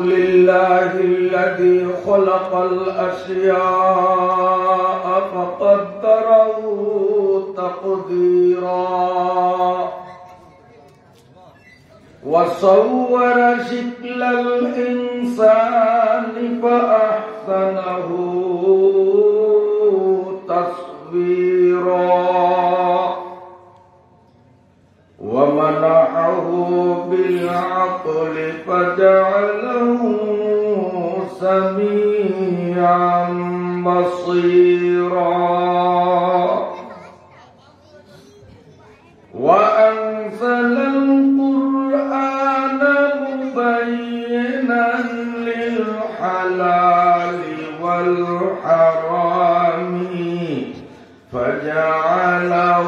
لله الذي خلق الأشياء فقدره تقديرا وصور شكل الإنسان فأحسنه تصويرا ومنحه بالعقل فجعله سميعا بصيرا وأنزل القرآن مبينا للحلال والحرام فجعله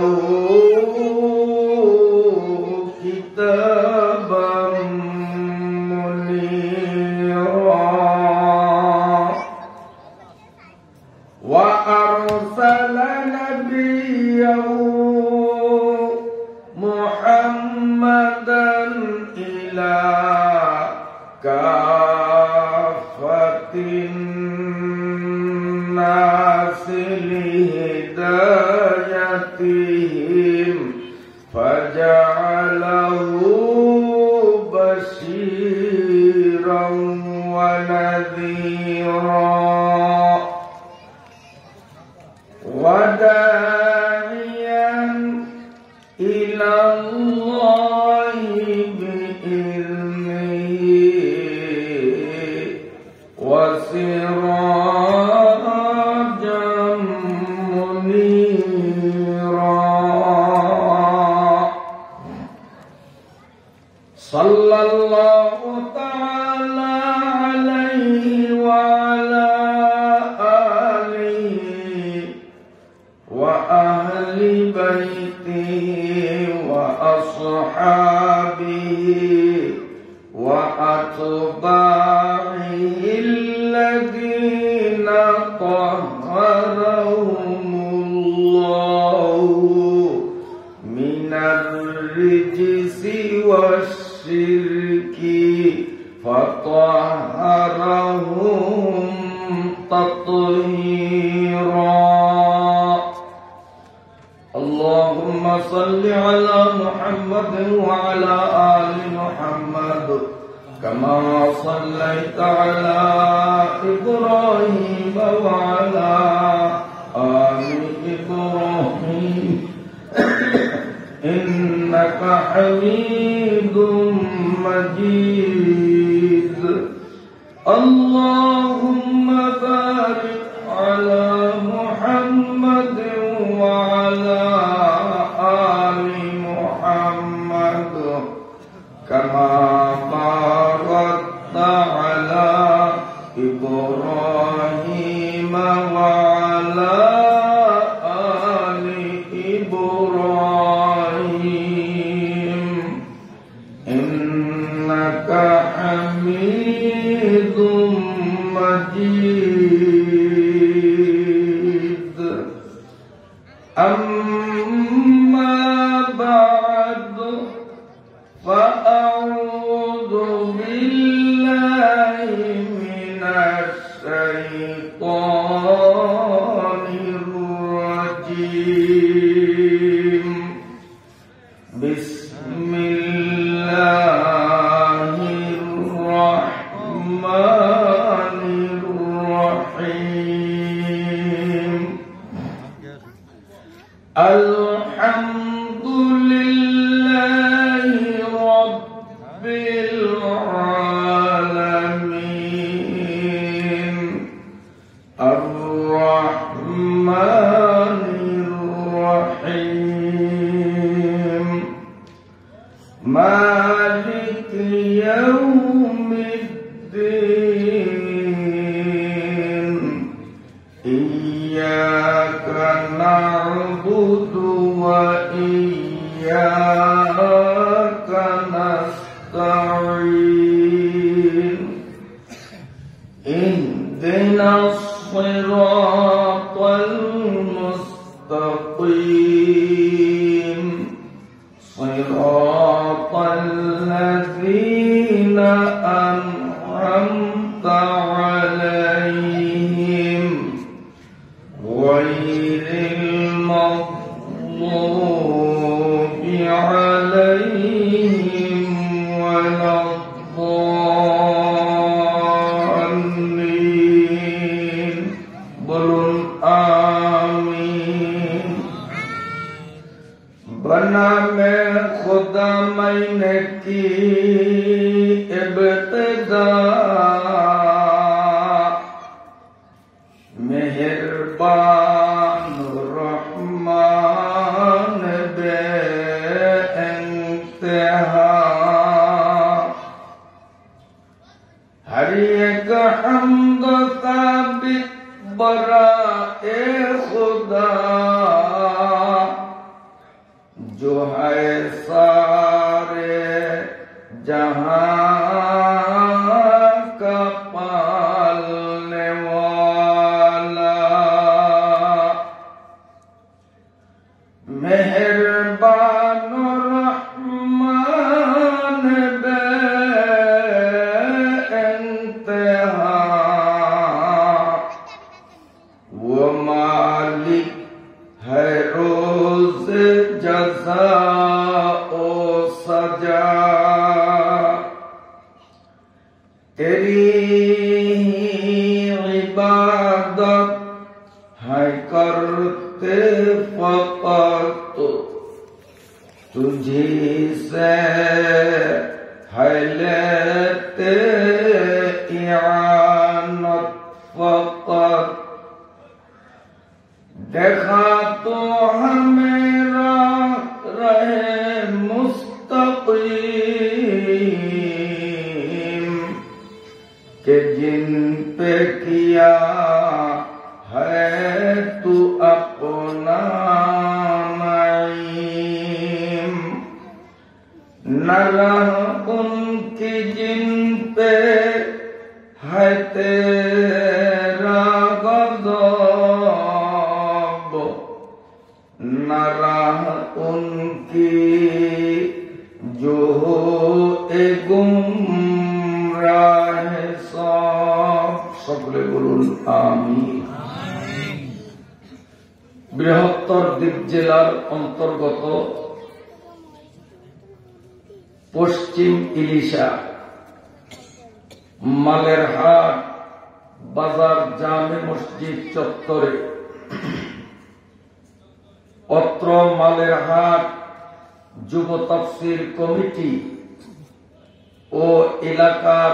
كتابا منيرا وأرسل نبيه محمدا إلى كافة الناس لهدايتهم فجعله بشيرا ونذيرا وداعيا إلى الله بإذنه وسراجا منيرا صلى الله تعالى عليه وعلى آله وأهل بيته وأصحابه وأتباعه الذين طهرهم الله من الرجس والشرك فطهرهم تطهيرا اللهم صل على محمد وعلى آل محمد كما صليت على إبراهيم وعلى آل إبراهيم إنك حميد مجيد اللهم بارك على محمد وعلى آل محمد كما باركت على إبراهيم وعلى آل إبراهيم إنك حميد مجيد أما بعد فأعوذ بالله من الشيطان الرجيم بسم الله الرحمن الرحيم الحمد لله رب العالمين الرحمن الرحيم مالك يوم الدين إياك نعبد وإياك نستعين اهدنا الصراط المستقيم صراط الذين أنعمت أنعمت عليهم غير المغضوب عليهم ولا الضالين বলুন आमीन। बना में खुदा मैंने की इब्तिदा मेहरबान रहमान बेइंतहा हर एक हम्द साबित बराए खुदा जो है सारे जहां का पालने वाला मेहरबान रहमान बेइंतहा वो मालिक है रोज जज़ा ओ सजा तेरी इबादत है करते फकत तुझी से है लेते इआनत फकत देखा तो हमेरा रहे मुस्तकीम के जिन पे किया है तू अपना नईम न रह उनकी जिन पे है तेरा गज़ब न राह उनकी जो हो ए गुमराह সকলে বলুন আমিন। বৃহত্তর দ্বীপ জেলার অন্তর্গত পশ্চিম ইলিশা মালের হাট বাজার জামে মসজিদ চত্বরে অত্র মালের হাট যুব তাফসীর কমিটি ও এলাকার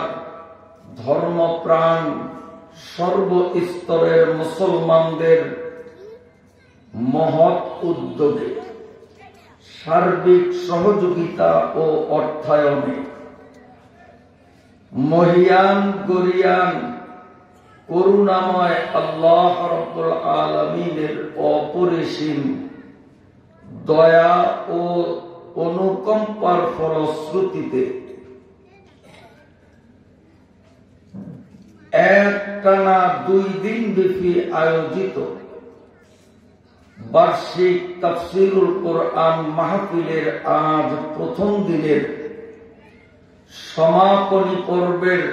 ধর্মপ্রাণ সর্বস্তরের মুসলমানদের মহৎ উদ্যোগে সার্বিক সহযোগিতা ও অর্থায়নে মহিয়ান গরিয়ান করুণাময় আল্লাহ রাব্বুল আলামিনের অপরিসীম দয়া ও অনুকম্পার ফলশ্রুতিতে একটানা 2 দিন ব্যাপী আয়োজিত বার্ষিক তাফসীরুল কোরআন মাহফিলের আজ প্রথম দিনের সমাপনী পর্বের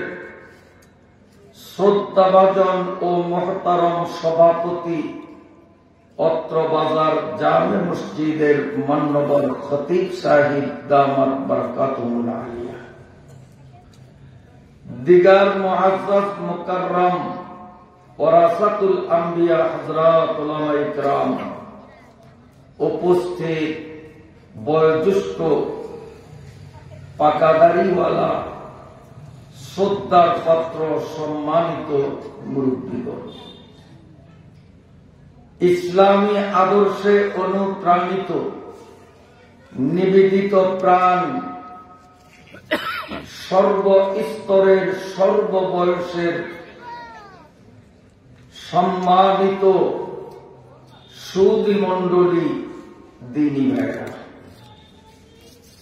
শ্রদ্ধাভাজন ও মহতারম সভাপতি অত্র বাজার জামে মসজিদের মান্যবর খতিব সাহেব দামাত বারাকাতুহুল আলিয়া দিগার মুআজ্জাজ মুকাররম ওয়ারাসাতুল আম্বিয়া হযরত উলামায়ে ইকরাম উপস্থিত বয়োজ্যেষ্ঠ পাকাদারিওয়ালা শ্রদ্ধার পাত্র সম্মানিত মুরব্বীগণ ইসলামী আদর্শে অনুপ্রাণিত নিবেদিত প্রাণ সর্বস্তরের সর্ববয়সের সম্মানিত সুধী মণ্ডলী দিনী ভাইরা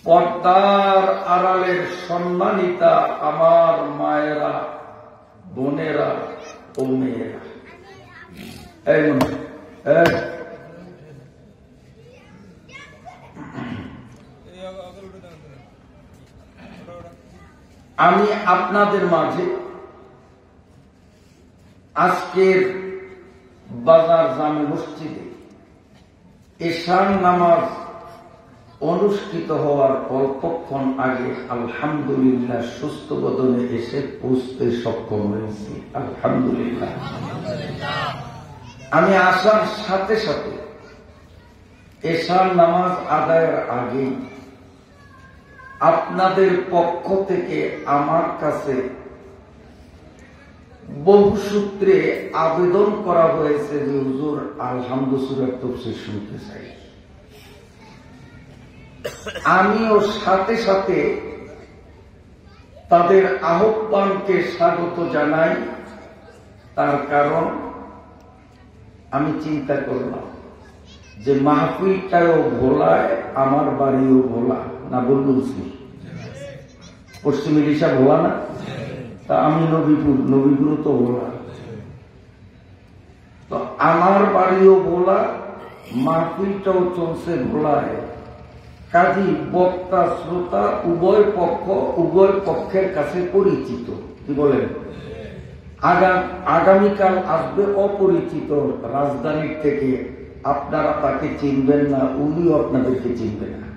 পর্দার আড়ালের সম্মানিতা আমার মায়েরা বোনেরা ও মেয়েরা আমি আপনাদের মাঝে আজকের বাজার জামে মসজিদে এশার নামাজ অনুষ্ঠিত হওয়ার অল্পক্ষণ আগে আলহামদুলিল্লাহ সুস্থ বদনে এসে পৌঁছতে সক্ষম হয়েছি। আলহামদুলিল্লাহ। আমি আসার সাথে সাথে এশার নামাজ আদায়ের আগে আপনাদের পক্ষ থেকে আমার কাছে বহু সূত্রে আবেদন করা হয়েছে যে হুজুর আলহামদুলিল্লাহ তাফসীর শুনতে চাই। আমিও সাথে সাথে তাদের আহ্বানকে স্বাগত জানাই। তার কারণ আমি চিন্তা করলাম যে মাহফিলটাও ভোলায়, আমার বাড়িও ভোলা, না বলছি পশ্চিম এলিশা ভোলা না, তা আমি নবীপুর তো ভোলা, তো আমার বাড়িও ভোলা, মাহফিলটাও চলছে ভোলায়। কাজী বক্তা শ্রোতা উভয় পক্ষের কাছে পরিচিত। কি বলেন? আগামীকাল আসবে অপরিচিত রাজধানীর থেকে, আপনারা তাকে চিনবেন না, উনিও আপনাদেরকে চিনবেন না।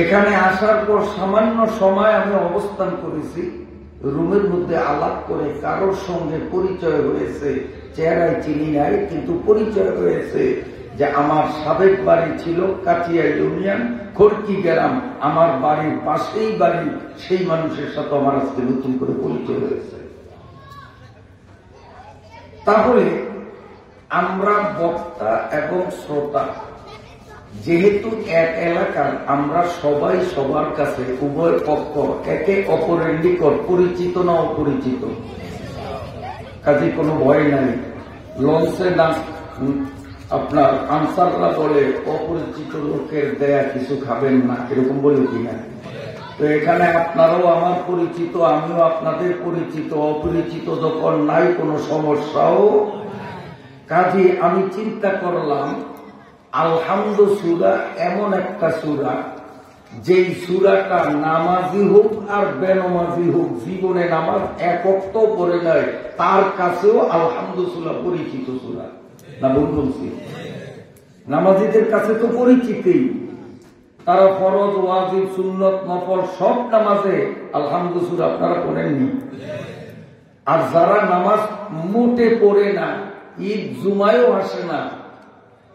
এখানে আসার পর সামান্য সময় আমি অবস্থান করেছি, রুমের মধ্যে আলাপ করে কারোর সঙ্গে পরিচয় হয়েছে, চেহারায় চিনি নাই কিন্তু পরিচয় হয়েছে যে আমার সাবেক বাড়ি ছিল কাটিয়া ইউনিয়ন খড়কি গ্রাম, আমার বাড়ির পাশেই বাড়ি, সেই মানুষের সাথে আমার আজকে নতুন করে পরিচয় হয়েছে। তাহলে আমরা বক্তা এবং শ্রোতা যেহেতু এক এলাকার, আমরা সবাই সবার কাছে উভয় পক্ষ একে অপরের নিকট পরিচিত না অপরিচিত, কাজে কোনো ভয় নাই। লঞ্চে না আপনার আনসাররা বলে অপরিচিত লোকের দেয়া কিছু খাবেন না, এরকম বলে কিনা? তো এখানে আপনারাও আমার পরিচিত, আমিও আপনাদের পরিচিত, অপরিচিত যখন নাই কোনো সমস্যাও। কাজে আমি চিন্তা করলাম আলহামদু সূরা এমন একটা সূরা, যেই সূরাটা নামাজি হোক আর বেনামাজি হোক, জীবনে নামাজ এক ওয়াক্ত পড়ে নাই, তার কাছেও আলহামদু সূরা পরিচিত সূরা, না বলছি? নামাজিদের কাছে তো পরিচিতই, তারা ফরজ ওয়াজিব সুন্নত নফল সব নামাজে আলহামদু সূরা আপনারা পড়েননি। আর যারা নামাজ মোটে পড়ে না, ঈদ জুমায়ও আসে না,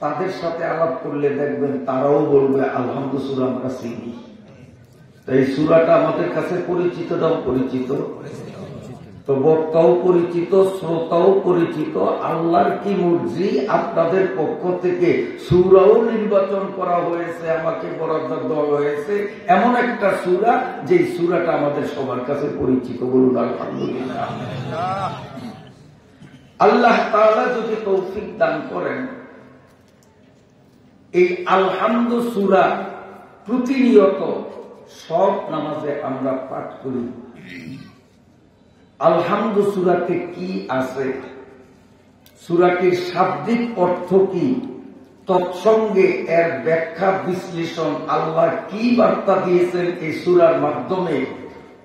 তাদের সাথে আলাপ করলে দেখবেন তারাও বলবে আলহামদু সূরা আমরা চিনি। তো এই সূরাটা আমাদের কাছে পরিচিত, নাও পরিচিত, তো বক্তাও পরিচিত, শ্রোতাও পরিচিত। আল্লাহর কি মর্জি, আপনাদের পক্ষ থেকে সূরাও নির্বাচন করা হয়েছে, আমাকে বরাদ্দ দেওয়া হয়েছে এমন একটা সূরা, যে সূরাটা আমাদের সবার কাছে পরিচিত। বলুন আলহামদুলিল্লাহ। আল্লাহ তাআলা যদি তৌফিক দান করেন, এই আলহামদু সূরা প্রতিনিয়ত সব নামাজে আমরা পাঠ করি। আলহামদু সূরাতে কি আছে, সূরাটির শাব্দিক অর্থ কি, তৎসঙ্গে এর ব্যাখ্যা বিশ্লেষণ, আল্লাহ কি বার্তা দিয়েছেন এই সূরার মাধ্যমে,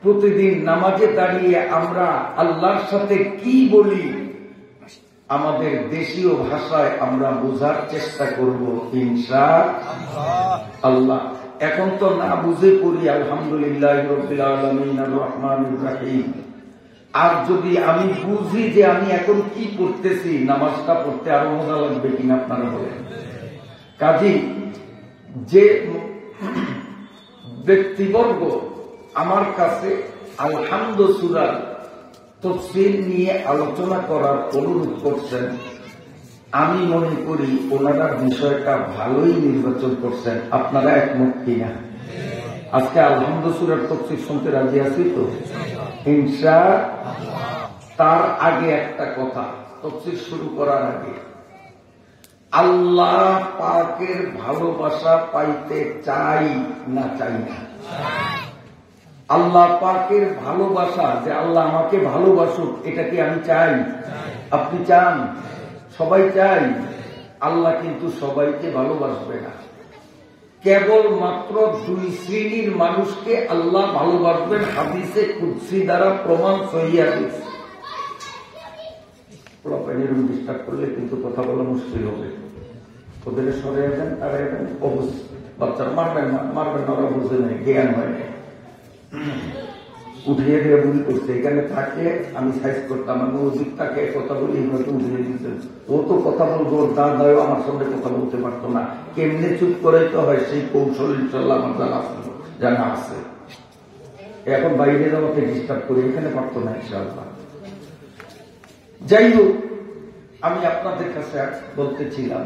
প্রতিদিন নামাজে দাঁড়িয়ে আমরা আল্লাহর সাথে কি বলি, আমাদের দেশীয় ভাষায় আমরা বোঝার চেষ্টা করব ইনশাআল্লাহ। এখন তো না বুঝে পড়ি আলহামদুলিল্লাহ রাব্বিল আলামিন আর রহমানির রহিম। আর যদি আমি বুঝি যে আমি এখন কি পড়তেছি, নামাজটা পড়তে আরো মজা লাগবে কিনা আপনারা বলেন? কাজী যে ব্যক্তিবর্গ আমার কাছে আলহামদু সূরার তাফসীর নিয়ে আলোচনা করার অনুরোধ করছেন, আমি মনে করি ওনারা বিষয়টা ভালোই নির্বাচন করছেন। আপনারা একমত কিনা? আজকে আলহামদু সূরার তাফসীর শুনতে রাজি আছি তো ইনশাআল্লাহ। তার আগে একটা কথা, তাফসীর শুরু করার আগে, আল্লাহ পাকের ভালোবাসা পাইতে চাই না চাই না? আল্লাহ পাকের ভালোবাসা, যে আল্লাহ আমাকে ভালোবাসুক, এটা কি আমি চাই? আপনি চান? সবাই চাই। আল্লাহ কিন্তু সবাইকে ভালোবাসবে না, কেবল মাত্র দুই শ্রেণীর মানুষকে আল্লাহ ভালোবাসবেন, হাদিসে কুদসি দ্বারা প্রমাণ সহিহ হাদিস। পোলাপাইনের ডিস্টার্ব করলে কিন্তু কথা বলা মুশকিল হবে। ওদের সরে দেন, তারা দেন, বাচ্চারা মারবেন না, ওরা বুঝে নেই, জ্ঞান হয় না। উঠিয়ে দিয়ে ভুল করছে, এখানে থাকে আমি সাইজ করতাম, আমি ওদিক তাকে কথা বলি, হয়তো উঠিয়ে দিতেন। ও তো কথা বলবো, ওর দাদাও আমার সঙ্গে কথা বলতে পারতো না। কেমনে চুপ করে তো হয় সেই কৌশল ইনশাল্লাহ আমার জানা আছে। এখন বাইরে যাওয়াকে ডিস্টার্ব করি, এখানে পারতো না ইনশাল্লাহ। যাই হোক, আমি আপনাদের কাছে বলতেছিলাম,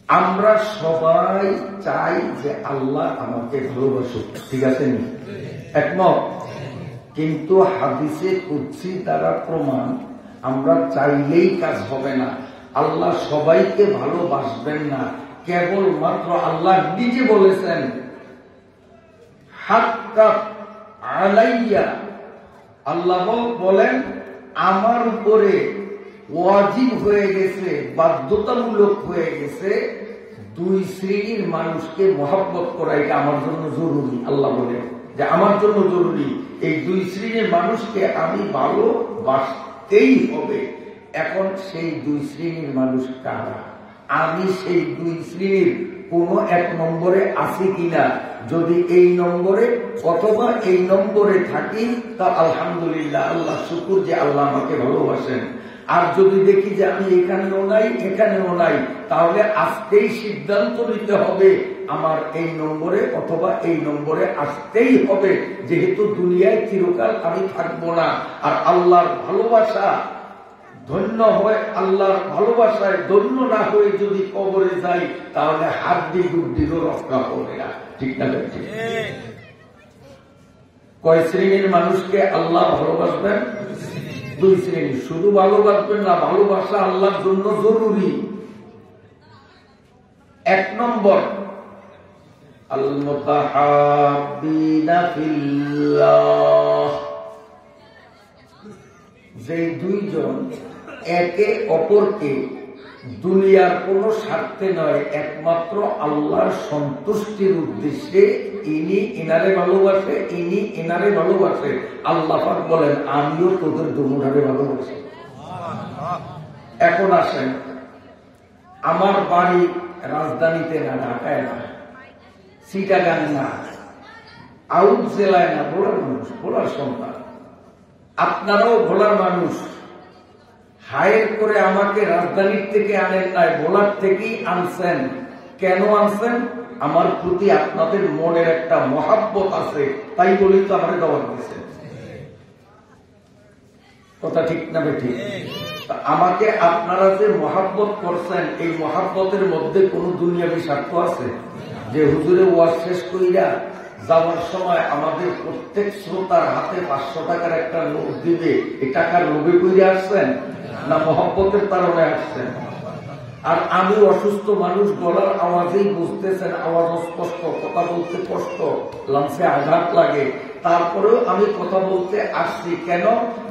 আমরা সবাই চাই যে আল্লাহ আমাকে ভালোবাসুক, ঠিক আছে নি? একমত? কিন্তু হাদিসে কুদসি দ্বারা প্রমাণ, আমরা চাইলেই কাজ হবে না। আল্লাহ সবাইকে ভালোবাসবেন না, কেবলমাত্র আল্লাহ নিজে বলেছেন হাক্কা আলাইয়া, আল্লাহ বলেন আমার উপরে ওয়াজিব হয়ে গেছে, বাধ্যতামূলক হয়ে গেছে দুই শ্রেণীর মানুষকে মহব্বত করা, এটা আমার জন্য জরুরি। আল্লাহ বলে যে আমার জন্য জরুরি, এই দুই শ্রেণীর মানুষকে আমি ভালোবাসতেই হবে। এখন সেই দুই শ্রেণীর মানুষ কারা? আমি সেই দুই শ্রেণীর কোন এক নম্বরে আছি কিনা? যদি এই নম্বরে অথবা এই নম্বরে থাকি তা আলহামদুলিল্লাহ, আল্লাহ শুকুর যে আল্লাহ আমাকে ভালোবাসেন। আর যদি দেখি যে আমি এখানেও নাই এখানেও নাই, তাহলে আজকেই সিদ্ধান্ত নিতে হবে আমার এই নম্বরে অথবা এই নম্বরে আসতেই হবে, যেহেতু দুনিয়ায় চিরকাল আমি থাকবো না। আর আল্লাহর ভালোবাসা ধন্য হয়, আল্লাহর ভালোবাসায় ধন্য না হয়ে যদি কবরে যাই, তাহলে হাড্ডি গুড্ডিরও রক্ষা হবে না, ঠিক না? ঠিক। কয় শ্রেণীর মানুষকে আল্লাহ ভালোবাসবেন? দুই শ্রেণী। শুধু ভালোবাসবেন না, ভালোবাসা আল্লাহর জন্য জরুরি। এক নম্বর, আল মুতাহাব্বিনা ফিল্লাহ, যে দুইজন একে অপরকে দুনিয়ার কোন স্বার্থে নয়, একমাত্র আল্লাহর সন্তুষ্টির উদ্দেশ্যে ইনি এনারে ভালোবাসে, ইনি এনারে ভালোবাসে। আল্লাহ পাক বলেন আমিও তোদের দুজনকে ভালোবাসি। এখন আসেন, আমার বাড়ি রাজধানীতে না, ঢাকায় না, চিটাগাং না, আউট জেলায় না, ভোলার মানুষ, ভোলার সন্তান। আপনারাও ভোলার মানুষ। হায়ের করে আমাকে রাজধানীর থেকে আনেন নাই, ভোলার থেকেই আনছেন। কেন আনছেন? আমার প্রতি আপনাদের মনের একটা মহাব্বত আছে, তাই বলেই তো আমাকে দাওয়াত দিয়েছেন। কথা ঠিক না ঠিক? আমাকে আপনারা যে মহাব্বত করছেন, এই মহাব্বতের মধ্যে কোন দুনিয়াবি স্বার্থ আছে? যে হুজুরে ওয়াজ শেষ কইরা যাওয়ার সময় আমাদের প্রত্যেক শ্রোতার হাতে 500 টাকার একটা নোট দিবে, এই টাকার লোভে কইরে আসছেন না মহব্বতের কারণে আসছেন? আর আমি অসুস্থ মানুষ, গলার আওয়াজেই বুঝতেছেন, আওয়াজ স্পষ্ট, কথা বলতে কষ্ট, লাংসে আঘাত লাগে, তারপরেও আমি কথা বলতে আসছি। কেন?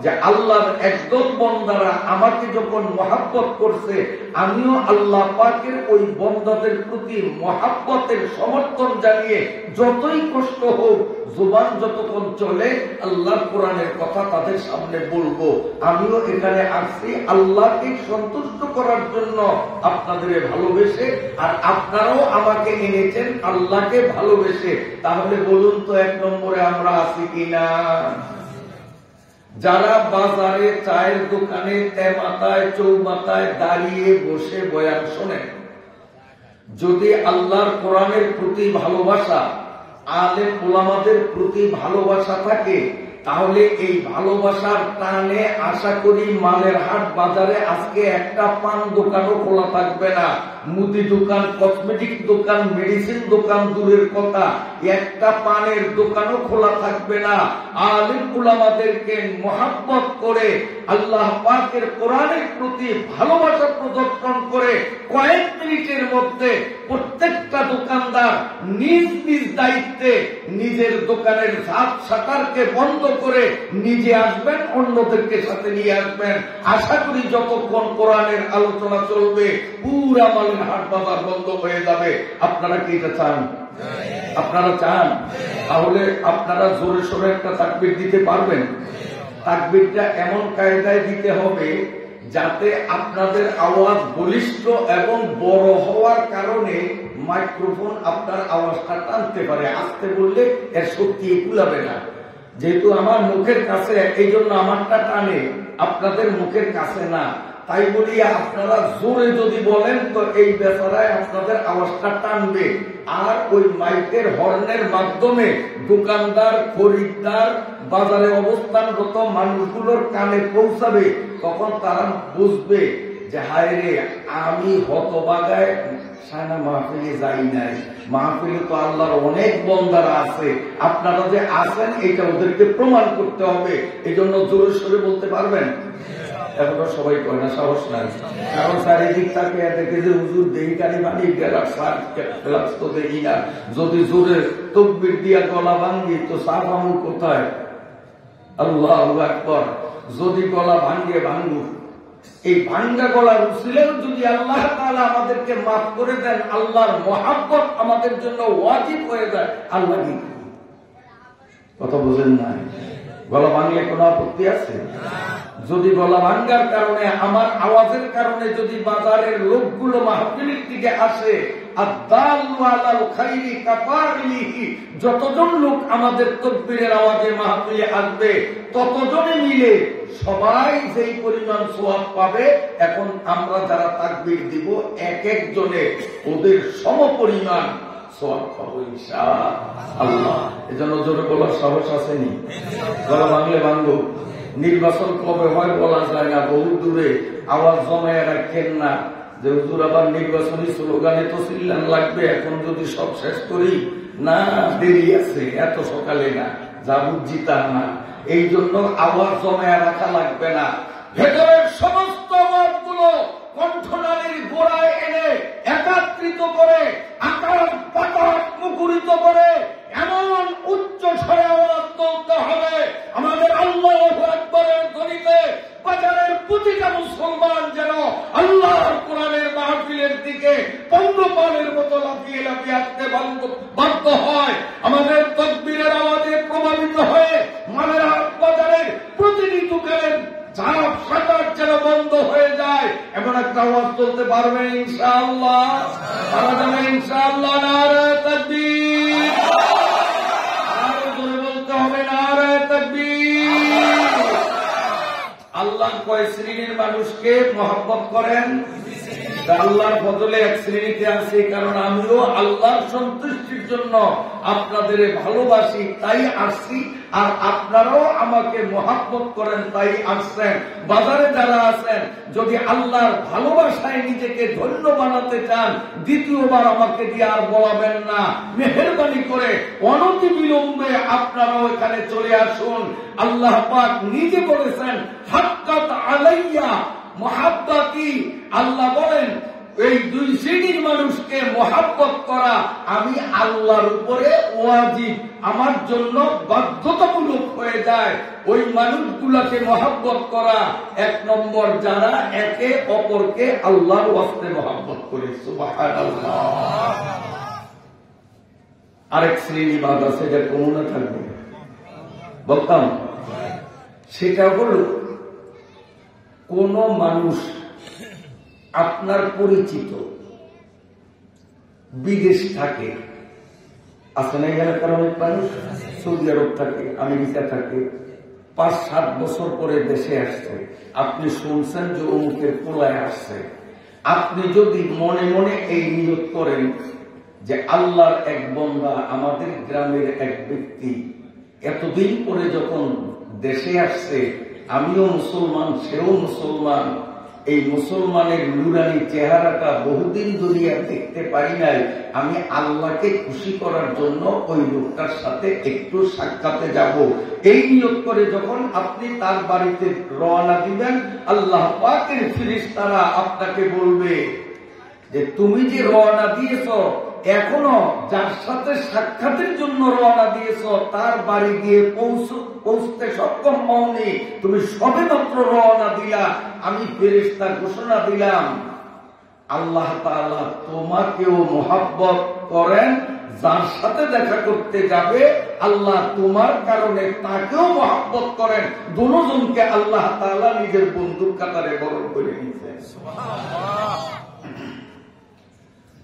যে আল্লাহর একদম বন্দারা আমাকে যখন মহাব্বত করছে, আমিও আল্লাহ পাকের ওই বন্দাদের প্রতি মহাব্বতের সমর্থন জানিয়ে যতই কষ্ট হোক, জুবান যতক্ষণ চলে আল্লাহর কোরআনের কথা তাদের সামনে বলবো। আমিও এখানে আসছি আল্লাহকে সন্তুষ্ট করার জন্য, আপনাদের ভালোবেসে, আর আপনারাও আমাকে এনেছেন আল্লাহকে ভালোবেসে। তাহলে বলুন তো এক নম্বরে আমরা আছি কিনা? যারা বাজারে, চায়ের দোকানে, তেমাতায়, চৌমাতায় দাঁড়িয়ে বসে বয়ান শোনেন, যদি আল্লাহর কোরআনের প্রতি ভালোবাসা, আলেম ওলামাদের প্রতি ভালোবাসা থাকে, তাহলে এই ভালোবাসার টানে আশা করি মালের হাট বাজারে আজকে একটা পান দোকানও খোলা থাকবে না। মুদি দোকান, কসমেটিক দোকান, মেডিসিন দোকান দূরের কথা, একটা পানের দোকানও খোলা থাকবে না। আলেম উলামাদেরকে মহাব্বত করে, আল্লাহ পাকের কোরআনের প্রতি ভালোবাসা প্রদর্শন করে কয়েক মিনিটের মধ্যে প্রত্যেকটা দোকানদার নিজ নিজ দায়িত্বে নিজের দোকানের ঝাপ শাটারকে বন্ধ করে নিজে আসবেন, অন্যদেরকে সাথে নিয়ে আসবেন। আশা করি যতক্ষণ কোরআনের আলোচনা চলবে পুরা মালের হাট বাজার বন্ধ হয়ে যাবে। আপনারা কি এটা চান? আপনারা চান? তাহলে আপনারা জোরে সোরে একটা তাকবীর দিতে পারবেন? তাকবীরটা এমন কায়দায় দিতে হবে যাতে আপনাদের আওয়াজ বলিষ্ঠ এবং বড় হওয়ার কারণে মাইক্রোফোন আপনার আওয়াজটা টানতে পারে। আস্তে বললে এর শক্তি কুলাবে না। যেহেতু আমার মুখের কাছে, এই জন্য আমারটা টানে, আপনাদের মুখের কাছে না। তাই বলি আপনারা জোরে যদি বলেন তো এই বেচারায় আপনাদের আওয়াজটা টানবে, আর ওই মাইকের হর্নের মাধ্যমে দোকানদার, খরিদ্দার, বাজারে অবস্থানরত মানুষগুলোর কানে পৌঁছাবে। তখন তারা বুঝবে যে হায় রে, আমি হতবাগায় সানা মাহফিলে যাই নাই। মাহফিলে তো আল্লাহর অনেক বন্দারা আছে, আপনারা যে আছেন এটা ওদেরকে প্রমাণ করতে হবে। এই জন্য জোরে সোরে বলতে পারবেন? এখনো সবাই কয় না, সাহস নাই। কারণ চারিদিক থাকে দেখে যে হুজুর দেহি কানি মানি গ্লাস তো দেখি না। যদি জোরে তকবীর দিয়া গলা ভাঙ্গি তো সাফ আমল কোথায়? আল্লাহু আকবার। যদি গলা ভাঙ্গে ভাঙ্গুক, এই ভাঙ্গা গলার উসিলেও যদি আল্লাহ তাআলা আমাদেরকে মাফ করে দেন, আল্লাহর মহাব্বত আমাদের জন্য ওয়াজিব হয়ে যায়। আল্লাহ কি কথা বুঝেন না? গলা ভাঙলে কোনো আপত্তি আছে? যদি গলা ভাঙ্গার কারণে, আমার আওয়াজের কারণে যদি বাজারের লোকগুলো মাহফিলের দিকে আসে, যতজন লোক আমাদের তাকবীরের আওয়াজে মাহফিলে আসবে ততজনে মিলে সবাই যেই পরিমাণ সওয়াব পাবে। এখন আমরা যারা তাকবীর দিব এক একজনে ওদের সমপরিমাণ সওয়াব পাবো ইনশাআল্লাহ। এজন্য জোরে বলার সাহস আসেনি? গলা ভাঙলে ভাঙবো। নির্বাচন কবে হয় বলা যায় না, বহু দূরে। আওয়াজ জমায় রাখেন না যে হুজুর আবার নির্বাচনী স্লোগানে তো চিল্লান লাগবে, এখন যদি সব শেষ করি। না, দেরি আছে, এত সকালে না, যা বুঝছি তা না। এই জন্য আওয়াজ জমায় রাখা লাগবে না। ভেতরের সমস্ত আওয়াজগুলো কণ্ঠনালীর গোড়ায় এনে একত্রিত করে, আকাশ বাতাস মুখরিত করে এমন উচ্চ স্বরে আওয়াজ তুলতে হবে আমাদের আল্লাহু আকবারের ধ্বনিতে। বাজারের প্রতিটা মুসলমান যেন আল্লাহর কোরআনের মাহফিলের দিকে পঙ্গপালের মতো লাফিয়ে লাফিয়ে আসতে বাধ্য হয়। আমাদের তাকবীরের আওয়াজে প্রভাবিত হয়ে মানের বাজারের প্রতিটি দোকানের ঝাপ সাঁটার যেন বন্ধ হয়ে যায়, এমন একটা আওয়াজ তুলতে পারবেন ইনশাআল্লাহ? তারা যাবে ইনশাআল্লাহ? নারে তাকবীর! আরো জোরে বলতে হবে নারে তাকবীর! আল্লাহ কয় শ্রেণীর মানুষকে মহব্বত করেন? আল্লাহর বদলে এক শ্রেণীতে আছে। কারণ আমিও আল্লাহর সন্তুষ্টির জন্য আপনাদের ভালোবাসি, তাই আসছি। আর আপনারাও আমাকে মহব্বত করেন, তাই আসছেন। বাজারে যারা আছেন, যদি আল্লাহর ভালোবাসায় নিজেকে ধন্য বানাতে চান, দ্বিতীয়বার আমাকে দিয়ে আর বলাবেন না। মেহেরবানি করে অনতি বিলম্বে আপনারাও এখানে চলে আসুন। আল্লাহ পাক নিজে বলেছেন, হাক্কাত আলাইয়া মহাব্বতি। আল্লাহ বলেন এই দুই শ্রেণীর মানুষকে মহাব্বত করা আমি আল্লাহর উপরে ওয়াজিব, আমার জন্য বাধ্যতামূলক হয়ে যায়। ওই মানুষগুলোকে মহাব্বত করা, এক নম্বর যারা একে অপরকে আল্লাহর ওয়াস্তে মহাব্বত করে। সুবহানাল্লাহ। আরেক শ্রেণী বাদ আছে, এটা কমনে থাকবে বলতাম। সেটা হলো কোন মানুষ আপনার পরিচিত বিদেশ থাকে, আছে না এলাকার অনেক মানুষ, সৌদি আরব থাকে, আমেরিকা থাকে, ৫-৭ বছর পরে দেশে আসছে। আপনি শুনছেন যে অমুকের পোলায় আসছে। আপনি যদি মনে মনে এই নিয়ত করেন যে আল্লাহর এক বান্দা, আমাদের গ্রামের এক ব্যক্তি এতদিন পরে যখন দেশে আসছে, আমিও মুসলমান, সেও মুসলমান, এই মুসলমানের নুরানি চেহারাটা বহুদিন দুনিয়া দেখতে পারি নাই, আমি আল্লাহকে খুশি করার জন্য ওই লোকটার সাথে একটু সাক্ষাতে যাব। এই নিয়ত করে যখন আপনি তার বাড়িতে রওনা দিবেন, আল্লাহ পাকের ফেরেশতারা আপনাকে বলবে যে তুমি যে রওনা দিয়েছ, এখনো যার সাথে সাক্ষাতের জন্য রওনা দিয়েছ তার বাড়ি গিয়ে পৌঁছতে সক্ষম হওনি, তুমি সবে মাত্র রওনা দিলা। আমি ফেরেশতা ঘোষণা দিলাম, আল্লাহ তাআলা তোমাকেও মহব্বত করেন, যার সাথে দেখা করতে যাবে আল্লাহ তোমার কারণে তাকেও মহব্বত করেন। দুজনকে আল্লাহ তাআলা নিজের বন্ধুর কাতারে বরণ করে নিয়েছেন।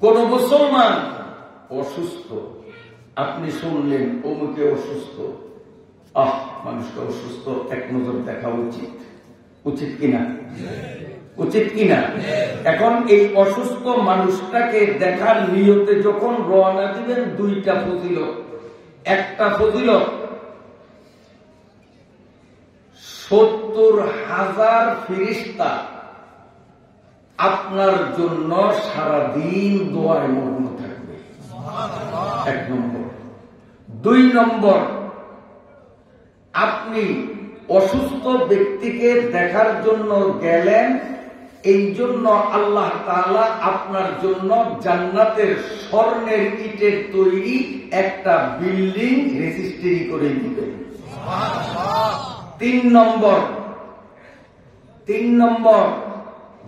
কোন মুসলমান অসুস্থ, আপনি শুনলেন অমুকে অসুস্থ, মানুষটা অসুস্থ, এক নজর দেখা উচিত, উচিত কিনা? উচিত কিনা? এখন এই অসুস্থ মানুষটাকে দেখার নিয়তে যখন রওনা দিবেন, দুইটা ফজিলত। একটা ফজিলত ৭০,০০০ ফেরেশতা আপনার জন্য সারাদিন দোয়ায় মগ্ন থাকবে, এক নম্বর। ২ নম্বর, আপনি অসুস্থ ব্যক্তিকে দেখার জন্য গেলেন, এই জন্য আল্লাহ তাআলা আপনার জন্য জান্নাতের স্বর্ণের ইটের তৈরি একটা বিল্ডিং রেজিস্ট্রি করে দিবেন। ৩ নম্বর,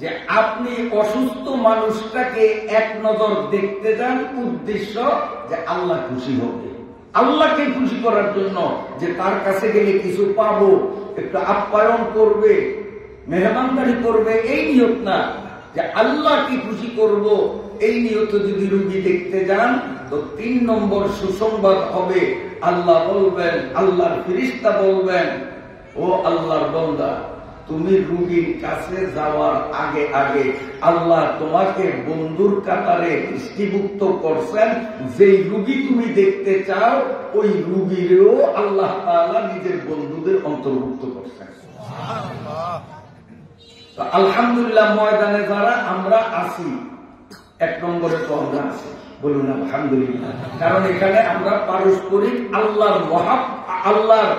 যে আপনি অসুস্থ মানুষটাকে এক নজর দেখতে যান, উদ্দেশ্য যে আল্লাহ খুশি হবে, আল্লাহকে খুশি করার জন্য, যে তার কাছে গেলে কিছু পাবো, একটু আপ্যায়ন করবে, মেহমানদারি করবে, এই নিয়ত না, যে আল্লাহকে খুশি করব, এই নিয়ত যদি রোগী দেখতে যান, তো ৩ নম্বর সুসংবাদ হবে, আল্লাহ বলবেন, আল্লাহর ফেরেশতা বলবেন, ও আল্লাহর বান্দা, তুমি রোগীর কাছে যাওয়ার আগে আগে আল্লাহ তোমাকে বন্ধুর কাতারে দৃষ্টিভুক্ত করছেন, যেই রোগী তুমি দেখতে চাও ওই রোগীরও আল্লাহ তাআলা নিজের বন্ধুদের অন্তর্ভুক্ত করছেন। আলহামদুলিল্লাহ, ময়দানে যারা আমরা আছি, ১ নম্বরে তো আমরা আছি, বলুন আলহামদুলিল্লাহ। কারণ এখানে আমরা পারস্পরিক আল্লাহর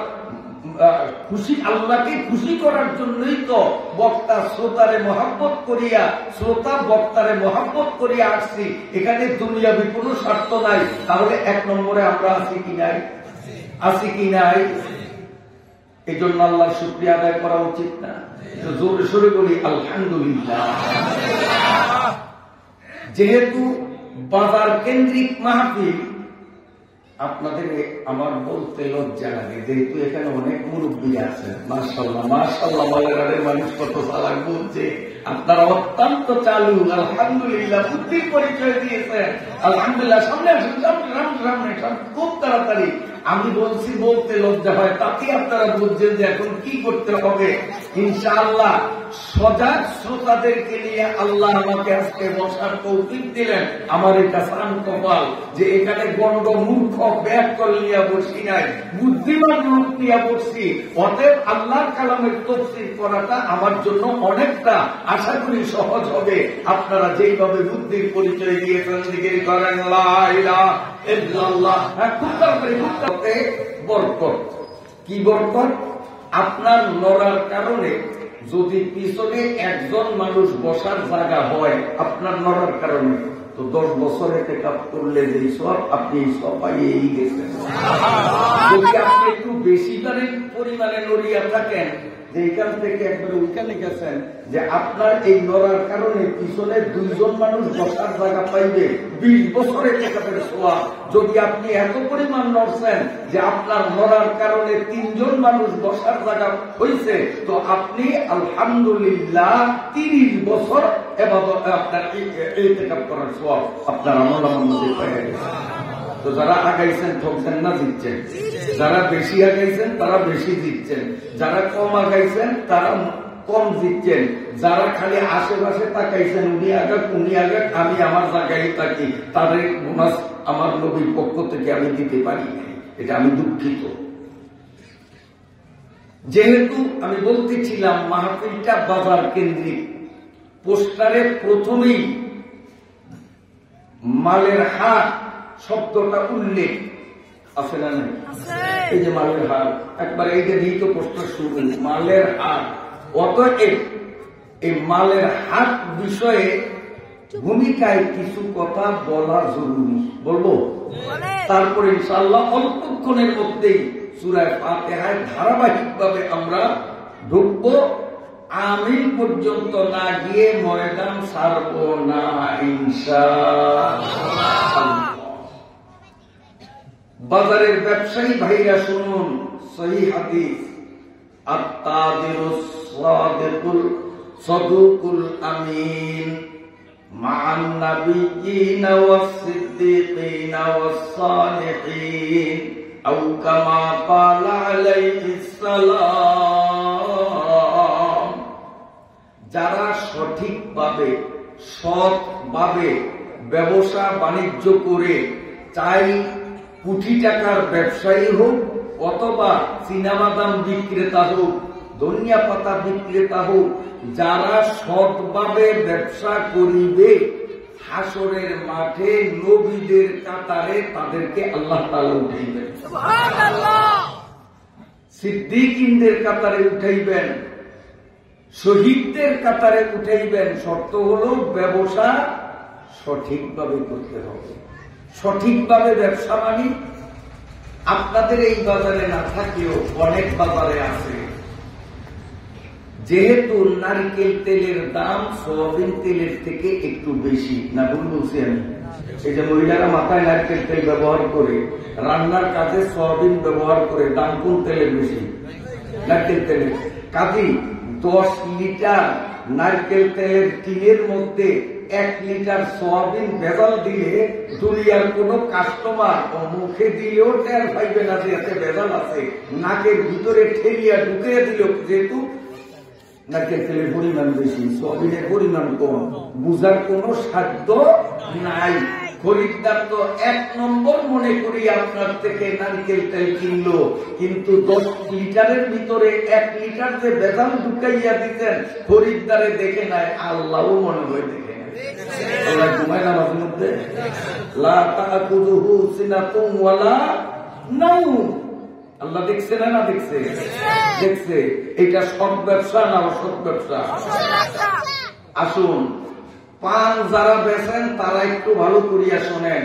খুশি, আল্লাহকে খুশি করার জন্যই তো বক্তা শ্রোতারে মহব্বত করিয়া, শ্রোতা বক্তারে মহব্বত করিয়া আসছি। এখানে দুনিয়াবি কোনো স্বার্থ নাই। তাহলে ১ নম্বরে আমরা আছি কি নাই? আছি কি নাই? এই জন্য আল্লাহর শুকরিয়া আদায় করা উচিত না? জোরে সোরে বলি আলহামদুলিল্লাহ। যেহেতু বাজার কেন্দ্রিক মাহফিল, আপনাদের আমার বলতে লজ্জা লাগে, যেহেতু এখানে অনেক মুরব্বী আছেন, মাশাআল্লাহ মাশাআল্লাহ, বাজারের মানুষ কত চালাক বলছে, আপনারা অত্যন্ত চালু, আলহামদুলিল্লাহ, বুদ্ধির পরিচয় দিয়েছেন, আলহামদুলিল্লাহ। সামনে আসুন, সামনে খুব তাড়াতাড়ি। আমি বলছি বলতে লজ্জা হয়, তাতে আপনারা বুঝছেন যে এখন কি করতে হবে। ইনশাআল্লাহ সজাগ শ্রোতাদেরকে নিয়ে আল্লাহ আমাকে আজকে বসার তৌফিক দিলেন। আমার এটা সান কপাল যে এখানে গন্ড মূর্খ ব্যাকল নিয়ে বসি নাই, বুদ্ধিমান লোক নিয়ে বসছি। অতএব আল্লাহর কালামের তাফসীর করাটা আমার জন্য অনেকটা আশা করি সহজ হবে। আপনারা যেইভাবে বুদ্ধির পরিচয় দিয়েছেন, জিকির করেন লা ইলাহা ইল্লাল্লাহ, খুব তাড়াতাড়ি বরকত। কি বরকত? আপনার লড়ার কারণে যদি পিছনে একজন মানুষ বসার জায়গা হয়, আপনার লড়ার কারণে, তো 10 বছরে টেকআপ করলে যে সব আপনি সব পাইয়েই গেছেন। যদি আপনি একটু বেশি পরিমাণে লড়িয়া থাকেন, যে এখান থেকে একবারে ওইখানে গেছেন, যে আপনার এই লড়ার কারণে পিছনে 2 জন মানুষ বসার জায়গা পাইবে, 20 বছরে টেকআপের সোয়া। যদি আপনি এত পরিমাণ লড়ছেন যে আপনার লড়ার কারণে 3 জন মানুষ বসার জায়গা হয়েছে, তো আপনি আলহামদুলিল্লাহ 30 বছর এবাদত আপনার এই টেকআপ করার সোয়া আপনার আমলের মধ্যে পেয়ে গেছে। তো যারা আগাইছেন ঠকছেন না, জিতছেন। যারা বেশি আগাইছেন তারা বেশি জিতছেন, যারা কম আগাইছেন তারা কম জিতছেন। যারা খালি আশেপাশে তাকাইছেন, উনি আগাক আমি আমার জায়গায় থাকি, তাদের বোনাস আমার নবীর পক্ষ থেকে আমি দিতে পারি, এটা আমি দুঃখিত। যেহেতু আমি বলতেছিলাম মাহফিলটা বাজার কেন্দ্রিক, পোস্টারে প্রথমেই মালের হাট শব্দটা উল্লেখ আছে না? এই যে মালের হাট, একবার এই যে দিত পোস্টার শুরু, মালের হাট। অতএব এই মালের হাট বিষয়ে ভূমিকায় কিছু কথা বলা জরুরি, বলবো। তারপরে ইনশাআল্লাহ অল্পক্ষণের মধ্যেই সূরা ফাতিহায় ধারাবাহিকভাবে আমরা ঢুকবো। আমিন পর্যন্ত না গিয়ে ময়দান ছাড়বো না ইনশাআল্লাহ। বাজারের ব্যবসায়ী ভাইরা শুনুন, সহিহ হাদিস, আত-তাজিরুস সাদিকুল সাদুকুল আমিন মা'আন নাবিয়্যিনা ওয়াস-সিদ্দীকিনা ওয়াস-সালিহিন আও কামা ক্বালা আলাইহিস সালাম। যারা সঠিকভাবে সৎভাবে ব্যবসা বাণিজ্য করে, চাই কোটি টাকার ব্যবসায়ী হোক অথবা চীনাবাদাম বিক্রেতা হোক, ধনিয়া পাতা বিক্রেতা হোক, যারা সৎভাবে ব্যবসা করিবে হাসরের মাঠে নবীদের কাতারে তাদেরকে আল্লাহ তাআলা উঠাইবেন, সিদ্দিকীনদের কাতারে উঠাইবেন, শহীদদের কাতারে উঠাইবেন। শর্ত হলো ব্যবসা সঠিকভাবে করতে হবে। সঠিকভাবে ব্যবসা মানে আপনাদের এই বাজারে না থাকেও অনেক বাজারে আছে। যেহেতু নারকেল তেলের দাম সয়াবিন তেলের থেকে একটু বেশি, না ভুল বলছি আমি? এই যে মহিলারা মাথায় নারকেল তেল ব্যবহার করে, রান্নার কাজে সয়াবিন ব্যবহার করে, দাম কোন তেলের বেশি? নারকেল তেলের। কাজী 10 লিটার নারকেল তেলের টিনের মধ্যে 1 লিটার সয়াবিন ভেজাল দিলে দুনিয়ার কোন কাস্টমার মুখে দিলেও টের পাইবে না যে এতে ভেজাল আছে। নাকের ভিতরে ঠেলিয়া ঢুকিয়ে দিল, যেহেতু নারকেল তেলের পরিমাণ বেশি, সয়াবিনের পরিমাণ কম, বুঝার কোন সাধ্য নাই। খরিদ্দার তো 1 নম্বর মনে করি আপনার থেকে নারকেল তেল কিনলো, কিন্তু 10 লিটারের ভিতরে 1 লিটার যে ভেজাল ঢুকাইয়া দিতেন খরিদ্দারে দেখে নাই, আল্লাহও মনে হয় দেখে নাই। আল্লাহ ঘুমায় না মাঝে মধ্যে? লা তাকুযুহু সিনাতুন ওয়ালা নাওম। আল্লাহ দেখছে না? না দেখছে? দেখছে। এটা সৎ ব্যবসা না অসৎ ব্যবসা? আসুন, পান যারা বেচেন তারা একটু ভালো করিয়া শোনেন।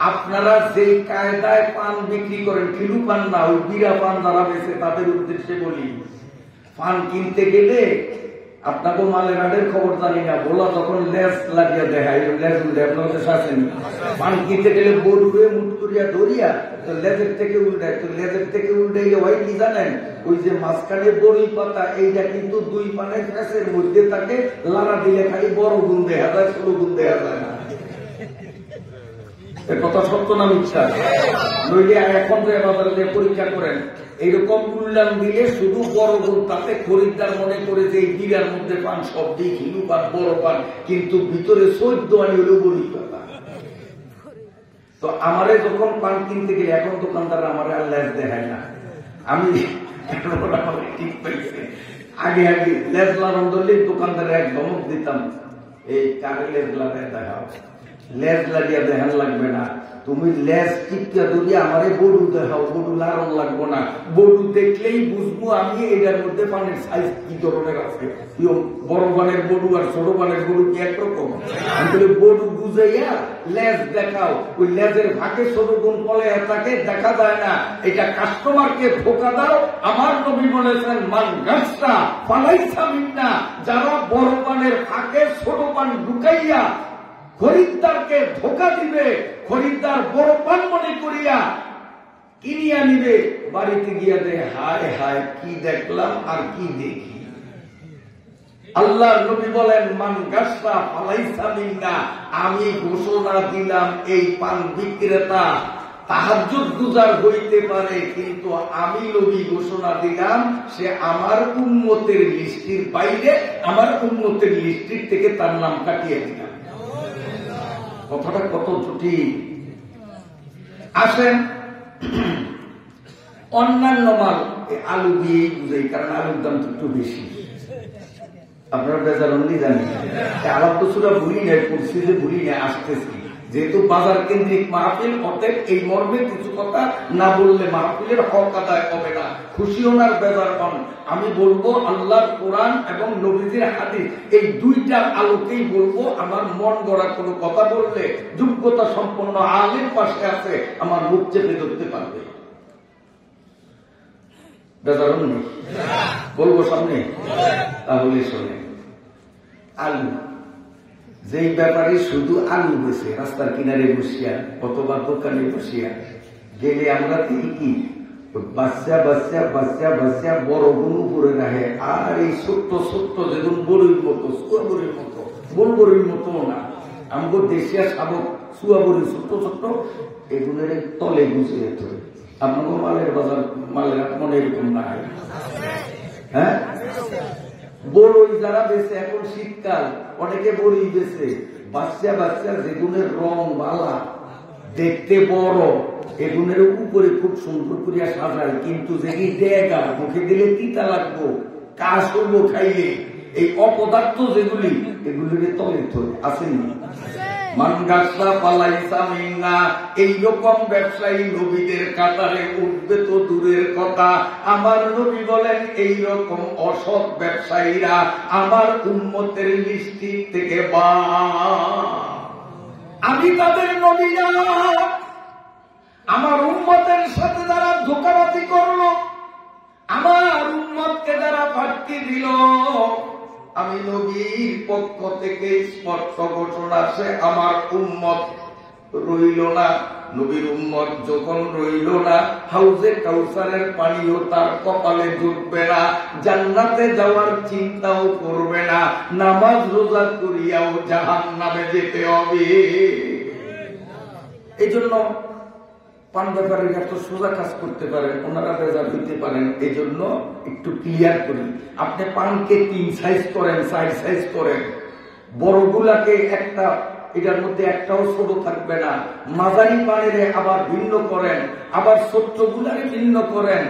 আপনারা যে কায়দায় পান বিক্রি করেন, কিলু পান না, ওই বিড়া পান যারা বেচে তাদের উদ্দেশ্যে বলি, পান কিনতে গেলে আপনাকে মালের আডের খবর জানি না, বলা তখন লেজ লাগিয়া দেখায়, লেজ উল্টে আপনার দেশে আসেন। পান কিনতে গেলে বোর্ড হয়ে মুঠ করিয়া ধরিয়া তো লেজের থেকে উল্টায়, তো লেজের থেকে উল্টে হয় কি জানেন? ওই যে মাঝখানে বড়ই পাতা, এইটা কিন্তু 2 পানের ফ্যাসের মধ্যে থাকে, লাড়া দিলে খালি বড় গুণ দেখা যায়, ছোট গুণ দেখা যায় না। কথা সত্য না মিথ্যা? নইলে এখন যে বাজারে যে পরীক্ষা করেন, এইরকম মূল্যায়ন দিলে শুধু বড় গুণ, তাতে খরিদ্দার মনে করে যে এই বিড়ার মধ্যে পান সব দিক হিলু পান, বড় পান, কিন্তু ভিতরে 14 আনি হলো বড়ি পাতা। তো আমারে যখন পান কিনতে গেলে, এখন দোকানদার আমার আর লেজ দেখায় না, আমি ঠিক পাইছি। আগে আগে লেজ লাগান ধরলে দোকানদারে এক ধমক দিতাম, এই কারে লেজ লাগায় দেখাও, লেজ লাগিয়া দেখান লাগবে না, তুমি লেজ টিপটা ধরিয়া আমারে বডু দেখাও, বডু লাগান লাগবো না, বডু দেখলেই বুঝবো আমি এটার মধ্যে পানের সাইজ কি ধরনের আছে। বড় পানের বডু আর ছোট পানের বডু কি একরকম? আমি বলি বডু বুঝাইয়া লেজ দেখাও, ওই লেজের ফাঁকে ছোট গুণ ফলে তাকে দেখা যায় না, এটা কাস্টমারকে ধোকা দাও। আমার নবী বলেছেন, মান গাছটা ফালাইসা মিন্না, যারা বড় পানের ফাঁকে ছোট পান ঢুকাইয়া খরিদ্দারকে ধোকা দিবে, খরিদ্দার বড় পান মনে করিয়া কিনিয়া নিবে, বাড়িতে গিয়া দে হায় হায় কি দেখলাম আর কি দেখি। আল্লাহর নবী বলেন, মান গাছটা ফালাইসা মিন্না, আমি ঘোষণা দিলাম এই পান বিক্রেতা তাহাজ্জুদ গুজার হইতে পারে, কিন্তু আমি নবী ঘোষণা দিলাম সে আমার উম্মতের লিস্টির বাইরে, আমার উম্মতের লিস্টির থেকে তার নাম কাটিয়ে দিলাম। কথাটা কত জটিল। আসেন, অন্যান্য মাল আলু দিয়েই বুঝাই, কারণ আলুর দাম তো একটু বেশি। আপনারা বেজার অন্যই জানেন, আলাপ তো সুরা ভুলি নেই, পড়ছি যে ভুলি নেই, আসতেছি। যেহেতু বাজার কেন্দ্রিক মাহফিল, অতএব এই মর্মে কিছু কথা না বললে মাহফিলের হক আদায় হবে না। খুশি ওনার বেজার হন। আমি বলবো আল্লাহর কোরআন এবং নবীজির হাদিস, এই দুইটার আলোকেই বলবো। আমার মন গড়া কোনো কথা বললে যোগ্যতা সম্পন্ন আলেম পাশে আছে, আমার মুখ চেপে ধরতে পারবে। বেজার হন বলবো সামনে, তাহলে শোনে। আলু, যেই ব্যাপারে শুধু আলু বেছে রাস্তার কিনারে বসিয়া অথবা দোকানে বসিয়া গেলে আমরা দেখি বাচ্চা বাচ্চা বাচ্চা বাচ্চা বড় গরু করে রাখে, আর এই ছোট্ট ছোট্ট যেগুন বড়ির মতো সুয়া বড়ির মতো বড় বড়ির মতো না, আমগো দেশিয়া শাবক সুয়া বড়ি ছোট্ট ছোট্ট এগুলোর তলে গুছিয়ে যেত। আপনাকে মালের বাজার মালের মনে এরকম না, হ্যাঁ বড়ই যারা বেছে এখন শীতকাল অনেকে বড়ই বেছে, বাচ্চা বাচ্চা যেগুনের রং বালা দেখতে বড় এগুনের উপরে খুব সুন্দর করিয়া সাজায়, কিন্তু যেটি ডেগা মুখে দিলে তিতা লাগবো, কাজ করবো খাইলে, এই অপদার্থ যেগুলি এগুলির তলে তলে আসেনি। মানগাসা পালাইসা মিঙ্গা এইরকম ব্যবসায়ী নবীদের কাতারে উঠবে তো দূরের কথা। আমার নবী বলেন এইরকম অসৎ ব্যবসায়ীরা আমার উম্মতের লিস্টি থেকে বা আমি তাদের নবী না, আমার উম্মতের সাথে যারা ধোঁকাবাজি করলো, আমার উম্মতকে যারা ফাটকি দিল, আমি নবীর পক্ষ থেকে স্পষ্ট ঘোষণা সে আমার উম্মত রইল না। নবীর উম্মত যখন রইল না, হাউজে কাউসারের পানিও তার কপালে জুটবে না, জান্নাতে যাওয়ার চিন্তাও করবে না, নামাজ রোজা করিয়াও জাহান্নামে যেতে হবে। এই জন্য পান ব্যাপারীরা এত সোজা কাজ করতে পারেন, ওনারা বেজা দিতে পারেন, এই জন্য একটু ক্লিয়ার করি। আপনি পানকে 3 সাইজ করেন, 4 সাইজ করেন, বড়গুলাকে একটা, এটার মধ্যে একটাও ছোট থাকবে না, মাঝারি পানের আবার ভিন্ন করেন, আবার ছোট্ট গুলারে ভিন্ন করেন,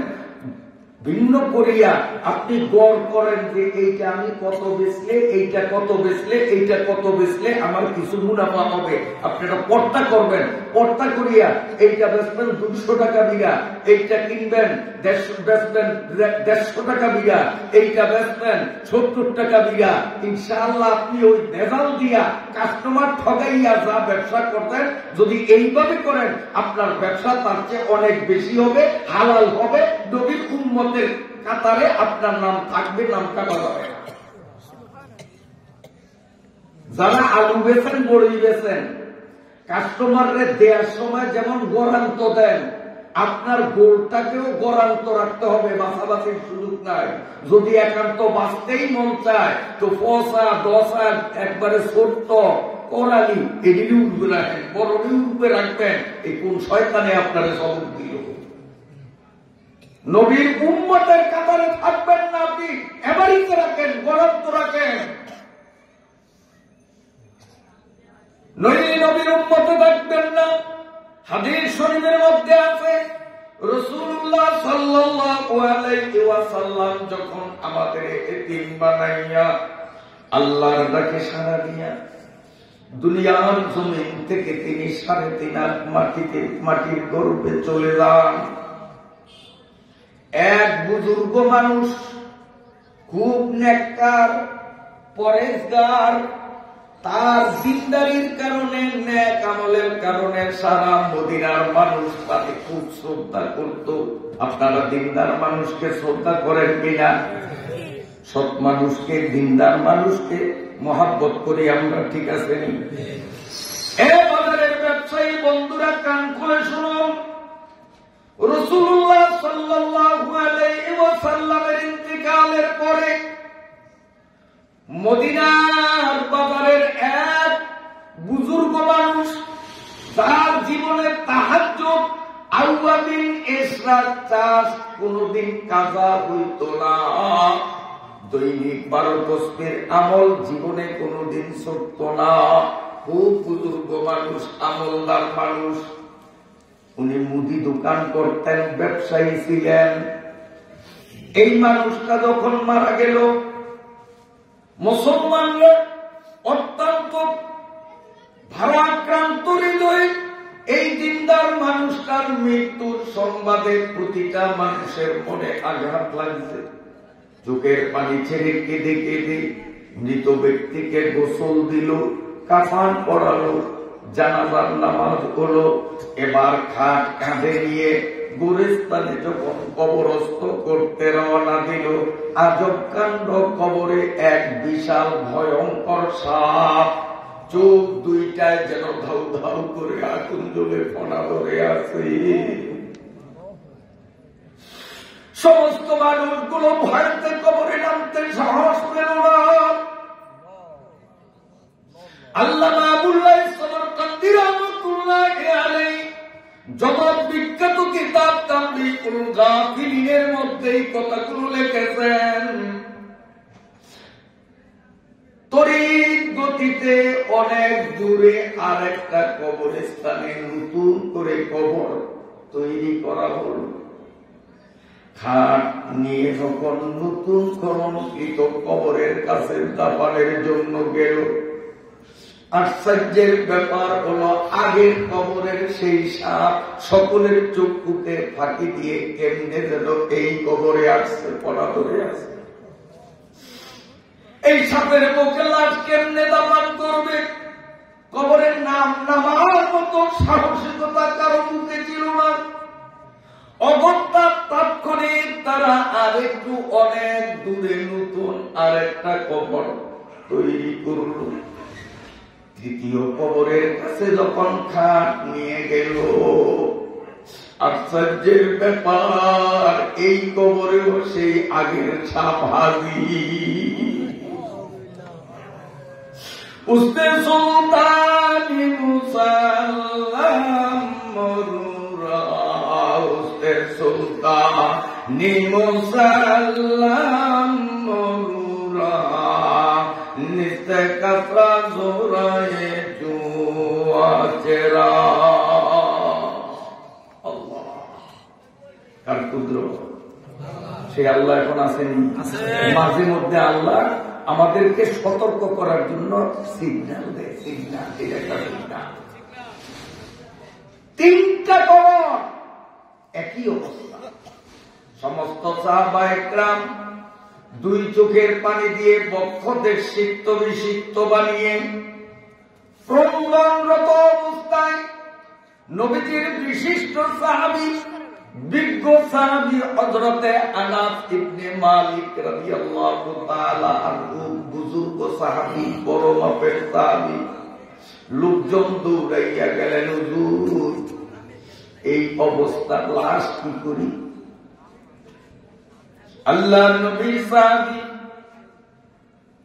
ভিন্ন করিয়া আপনি গড় করেন যে এইটা আমি কত বেচলে, এইটা কত বেচলে, এইটা কত বেচলে আমার কিছু মুনাফা হবে। আপনারা পর্তা করবেন, পর্তা করিয়া এইটা বেচবেন 200 টাকা বিঘা, এইটা কিনবেন 150 টাকা বিঘা, এইটা বেচবেন 70 টাকা বিঘা। ইনশাআল্লাহ আপনি ওই ভেজাল দিয়া কাস্টমার ঠগাইয়া যা ব্যবসা করতেন, যদি এইভাবে করেন আপনার ব্যবসা তার চেয়ে অনেক বেশি হবে, হালাল হবে, নবীর উম্মতের কাতারে আপনার নাম থাকবে, নাম কাটা যাবে। যারা আলু বেচেন, বড়ি বেচেন, কাস্টমাররে দেওয়ার সময় যেমন গরান্ত দেন, আপনার গোলটাকেও গরান্ত রাখতে হবে, বাছাবাছির সুযোগ নাই। যদি একান্ত বাঁচতেই মন চায় তো পচা দশা একবারে ছোট্ট করালি এদিকে উঠবে রাখেন, বড়ি উঠবে রাখবেন। এই কোন শয়তানে আপনারা সবক দিল? নবীর উম্মতের কাতারে থাকবেন না, আপনি এবারিতে রাখেন, গরান্ত রাখেন। নবীর উম্মতে থাকবেন না। হাদিস শরীফের মধ্যে আছে রাসূলুল্লাহ সাল্লাল্লাহু আলাইহি ওয়াসাল্লাম যখন আমাদের এতিম বানাইয়া আল্লাহর ডাকে সাড়া দিয়া দুনিয়ার জমিন থেকে তিনি 3.5 হাত মাটির গর্ভে চলে যান, এক বুজুর্গ মানুষ, খুব নেককার পরেজগার, তার জিন্দারির কারণে, নেক আমলের কারণে সারা মদিনার মানুষ তাকে খুব শ্রদ্ধা করত। আপনারা দিনদার মানুষকে শ্রদ্ধা করেন কিনা? সৎ মানুষকে, দিনদার মানুষকে মহাব্বত করি আমরা, ঠিক আছে? বাজারের ব্যবসায়ী বন্ধুরা কান খুলে শুনুন, রাসূলুল্লাহ সাল্লাল্লাহু আলাইহি ওয়াসাল্লামের ইন্তিকালের পরে মদিনার বাজারের এক বুজুর্গ মানুষ, যার জীবনে তাহাজ্জুদ, আউয়াবিন, ইশরাক, চাষ কোনদিন কাজা হইত না, দৈনিক 12 তসবির আমল জীবনে কোনদিন ছুটত না, খুব বুজুর্গ মানুষ, আমলদার মানুষ। উনি মুদি দোকান করতেন, ব্যবসায়ী ছিলেন। এই মানুষটা যখন মারা গেল, মুসলমানরা অত্যন্ত ভারাক্রান্ত হৃদয় এই দিনদার মানুষটার মৃত্যুর সংবাদে প্রতিটা মানুষের মনে আঘাত লাগছে। চোখের পানি ছেড়ে কেঁদে কেঁদে মৃত ব্যক্তিকে গোসল দিল, কাফন পরালো, জানাজার নামাজ হলো। এবার খাট কাঁধে নিয়ে গুলিস্তানে যখন কবরস্থ করতে রওনা দিল, আজব কাণ্ড, কবরে এক বিশাল ভয়ঙ্কর সাপ, চোখ দুইটায় যেন ধাউ ধাউ করে আগুন জ্বলে ফোনা ধরে আছে। সমস্ত মানুষগুলো ভয়তে কবরে নামতে সাহস পেল না। আল্লামা আবুল্লাহ সমরকান্দি রাহমাতুল্লাহি আলাইহি জগৎ বিখ্যাত কিতাব তামলিকুল গাফিলিনের মধ্যে এই কথাগুলো লিখেছেন। তড়িৎ গতিতে অনেক দূরে আরেকটা কবরস্থানে নতুন করে কবর তৈরি করা হল। খাট নিয়ে যখন নতুন খননকৃত কবরের কাছে দাফনের জন্য গেল, আশ্চর্যের ব্যাপার হলো আগের কবরের সেই সাপ সকলের চক্ষুতে ফাঁকি দিয়ে কেমনে যেন এই কবরে আসছে, পড়া ধরে আছে। এই সাপের মুখে লাশ কেমনে দাফন করবে? কবরের নাম নামার মতো সাহসিকতা কারো মুখে ছিল না। অগত্যা তাৎক্ষণিক তারা আরেকটু অনেক দূরে নতুন আরেকটা কবর তৈরি করল। তৃতীয় কবরের কাছে যখন খাট নিয়ে গেল, আশ্চর্যের ব্যাপার এই কবরেও সেই আগের ছাপ হাজির। উস্তে সুলতানি মুসাল্লাম মরুরা, উস্তে সুলতানি মুসাল্লাম মরুরা, নিস্তে কাসরা জোরায়ে জুয়া চেরা। আল্লাহ কার কুদরত, সেই আল্লাহ এখন আছেন। মাঝে মধ্যে আল্লাহ আমাদেরকে সতর্ক করার জন্য সিগন্যাল দেয়। সিগন্যাল, এটা একটা সিগন্যাল। তিনটা কবর একই অবস্থা। সমস্ত সাহাবায়ে কেরাম দুই চোখের পানি দিয়ে বক্ষদের সিক্ত বিসিক্ত বানিয়ে ক্রন্দনরত অবস্থায় নবীজির বিশিষ্ট সাহাবী, বিজ্ঞ সাহাবী হযরতে আনাস ইবনে মালিক রাদিয়াল্লাহু তাআলা আনহু, বুজুর্গ সাহাবী, বড় মাপের সাহাবী, লোকজন দৌড়াইয়া গেলেন, হুজুর এই অবস্থা লাশ কি করি? আল্লাহর নবী সাহাবী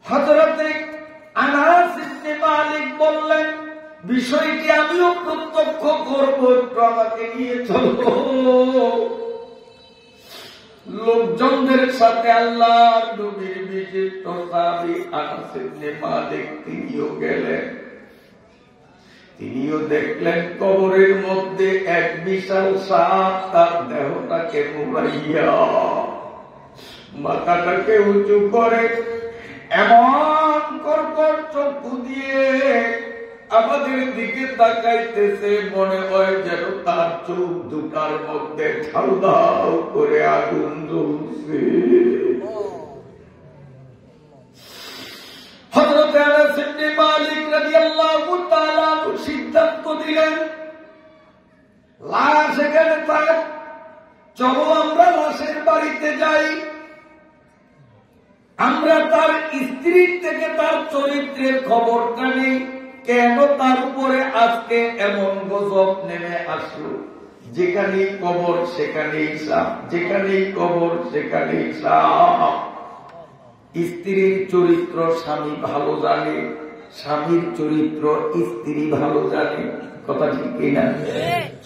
হযরতে আনাস ইবনে মালিক বললেন, বিষয়টি আমিও প্রত্যক্ষ করব, একটু আমাকে নিয়ে চলো। লোকজনদের সাথে আল্লাহর নবীর বিশিষ্ট সাহাবী আনাস ইবনে মালিক তিনিও গেলেন। তিনিও দেখলেন কবরের মধ্যে এক বিশাল সাপ তার দেহটাকে মুড়াইয়া মাথাটাকে উঁচু করে এমন কর্কট চক্ষু দিয়ে আমাদের দিকে তাকাইতেছে, মনে হয় যেন তার চোখ দুটার মধ্যে ধাউ ধাউ করে আগুন জ্বলছে। হযরত আনাস ইবনে মালিক রাদিয়াল্লাহু তাআলা সিদ্ধান্ত দিলেন, লাশ এখানে থাক, চলো আমরা লাশের বাড়িতে যাই, আমরা তার স্ত্রীর থেকে তার চরিত্রের খবরটা নেই। কেন তার উপরে আজকে এমন গজব নেমে আসলো? যেখানেই কবর সেখানেই সাপ, যেখানেই কবর সেখানেই সাপ। স্ত্রীর চরিত্র স্বামী ভালো জানে, স্বামীর চরিত্র স্ত্রী ভালো জানে। কথা ঠিক কিনা?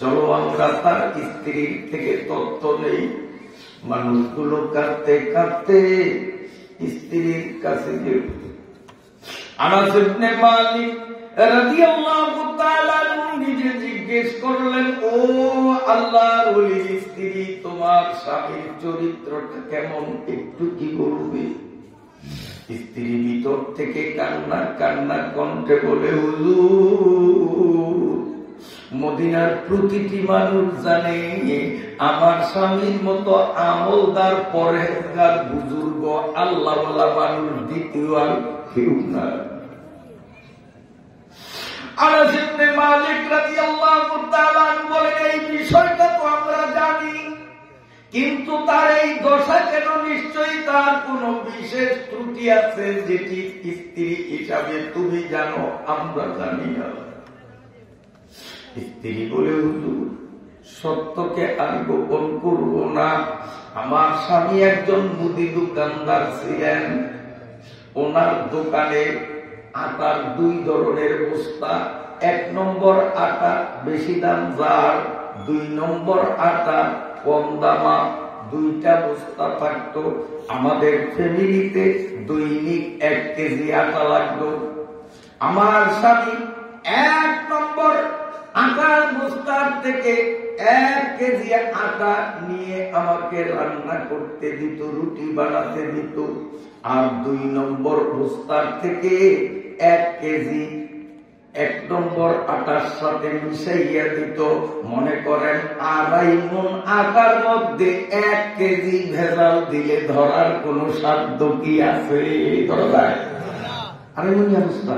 চলো আমরা তার স্ত্রীর থেকে তথ্য নেই। মানুষগুলো কাঁদতে কাঁদতে স্ত্রীর কাছে গেল। আনাস ইবনে মালিক রাদিয়াল্লাহু তাআলা নিজে জিজ্ঞেস করলেন, ও আল্লাহর ওলির স্ত্রী, তোমার স্বামীর চরিত্রটা কেমন, একটু কি বলবে? স্ত্রী ভিতর থেকে কান্না কান্না কণ্ঠে বলে, হুজুর, মদিনার প্রতিটি মানুষ জানে আমার স্বামীর মতো আমলদার, পরহেজগার, বুজুর্গ, আল্লাহওয়ালা মানুষ দ্বিতীয় আর কেউ না। আনাস ইবনে মালিক রাদিয়াল্লাহু তাআলা বলেন, এই বিষয়টা তো আমরা জানি, কিন্তু তার এই দশা কেন? নিশ্চয়ই তার কোন বিশেষ ত্রুটি আছে, যেটি স্ত্রী হিসাবে তুমি জানো, আমরা জানি না। স্ত্রী বলে, হুজুর, সত্যকে আর গোপন করব না, আমার স্বামী একজন মুদি দোকানদার ছিলেন। ওনার দোকানে আটার 2 ধরনের বস্তা। 1 নম্বর আটা বেশি দাম যার, 2 নম্বর আটা কম দামা, 2টা বস্তা থাকতো। আমাদের ফ্যামিলিতে দৈনিক 1 কেজি আটা লাগতো। আমার স্বামী 1 নম্বর আটার বস্তার থেকে 1 কেজি আটা নিয়ে আমাকে রান্না করতে দিত, রুটি বানাতে দিত। আর 2 নম্বর বস্তার থেকে 1 কেজি 1 নম্বর আটার সাথে মিশাইয়া দিত। মনে করেন 2.5 মণ আটার মধ্যে 1 কেজি ভেজাল দিলে ধরার কোন সাধ্য কি আছে? ধরা যায়? 2.5 মণ অবস্থা,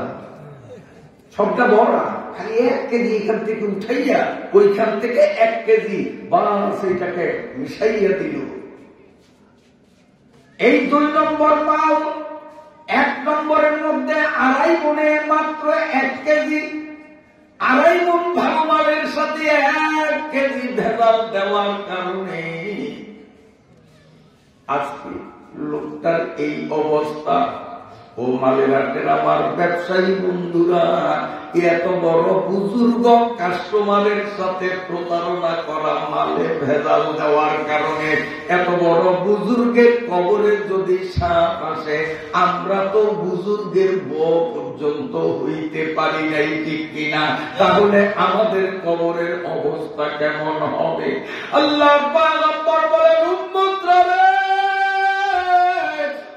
সবটা ভরা, খালি 1 কেজি এখান থেকে উঠাইয়া ওইখান থেকে 1 কেজি বাস এইটাকে মিশাইয়া দিল। এই 2 নম্বর মাল 1 নম্বরের মধ্যে 2.5 মণে মাত্র 1 কেজি। 2.5 মণ ভালো মালের সাথে 1 কেজি ভেজাল দেওয়ার কারণে আজকে লোকটার এই অবস্থা। ও মালেরাটের আমার ব্যবসায়ী বন্ধুরা, এত বড় বুজুর্গ কাস্টমারের সাথে প্রতারণা করা, মালে ভেজাল দেওয়ার কারণে এত বড় বুজুর্গের কবরে যদি সাপ আসে, আমরা তো বুজুর্গের বউ পর্যন্ত হইতে পারি নাই, ঠিক কিনা? তাহলে আমাদের কবরের অবস্থা কেমন হবে? আল্লাহ পাক বলেন, উম্মতরা রে,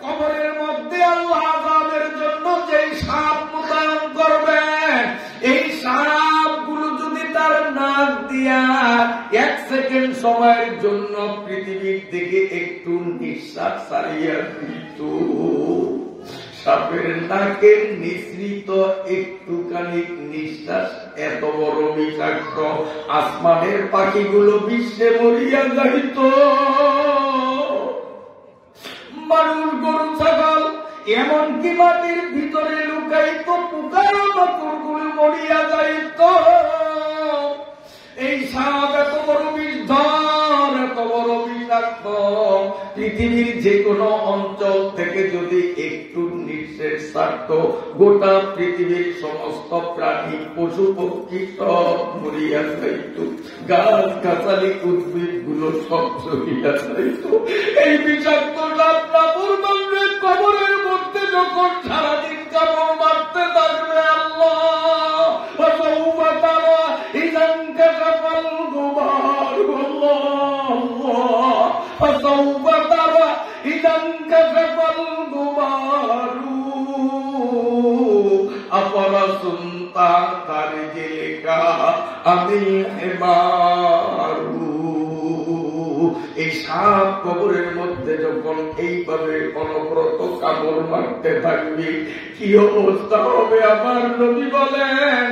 কবরের মধ্যে আল্লাহ আযাবের জন্য যেই সাপ মোতায়েন করবেন, এই সাপগুলো যদি তার নাক দিয়া 1 সেকেন্ড সময়ের জন্য পৃথিবীর দিকে একটু নিঃশ্বাস ছাড়িয়া দিত, সাপের নাকের নিঃসৃত একটুখানি নিঃশ্বাস এত বড় বিষাক্ত, আসমানের পাখিগুলো বিশ্বে মরিয়া যাইত। মানুষ, গরু, ছাগল, এমনকি মাটির ভিতরে লুকাইত পোকামাকড়গুলো মরিয়া যাইত। এই সাপ এত বড় বিষধর, এত বড় বিষাক্ত, পৃথিবীর যে কোনো অঞ্চল থেকে যদি একটু নিঃশ্বাস ছাড়ত, গোটা পৃথিবীর সমস্ত প্রাণী, পশু পক্ষী সব মরিয়া যাইত, গাছ গাছালি উদ্ভিদ গুলো সব চলিয়া যাইত। এই বিষাক্ত সাপ নাফরমানদের কবরের মধ্যে যখন সারাদিন কামড় মারতে থাকবে, আল্লাহ এই সাপ কবরের মধ্যে যখন এইভাবে অনবরত কামড় মারতে থাকবে, কি অবস্থা হবে? আমার নবী বলেন,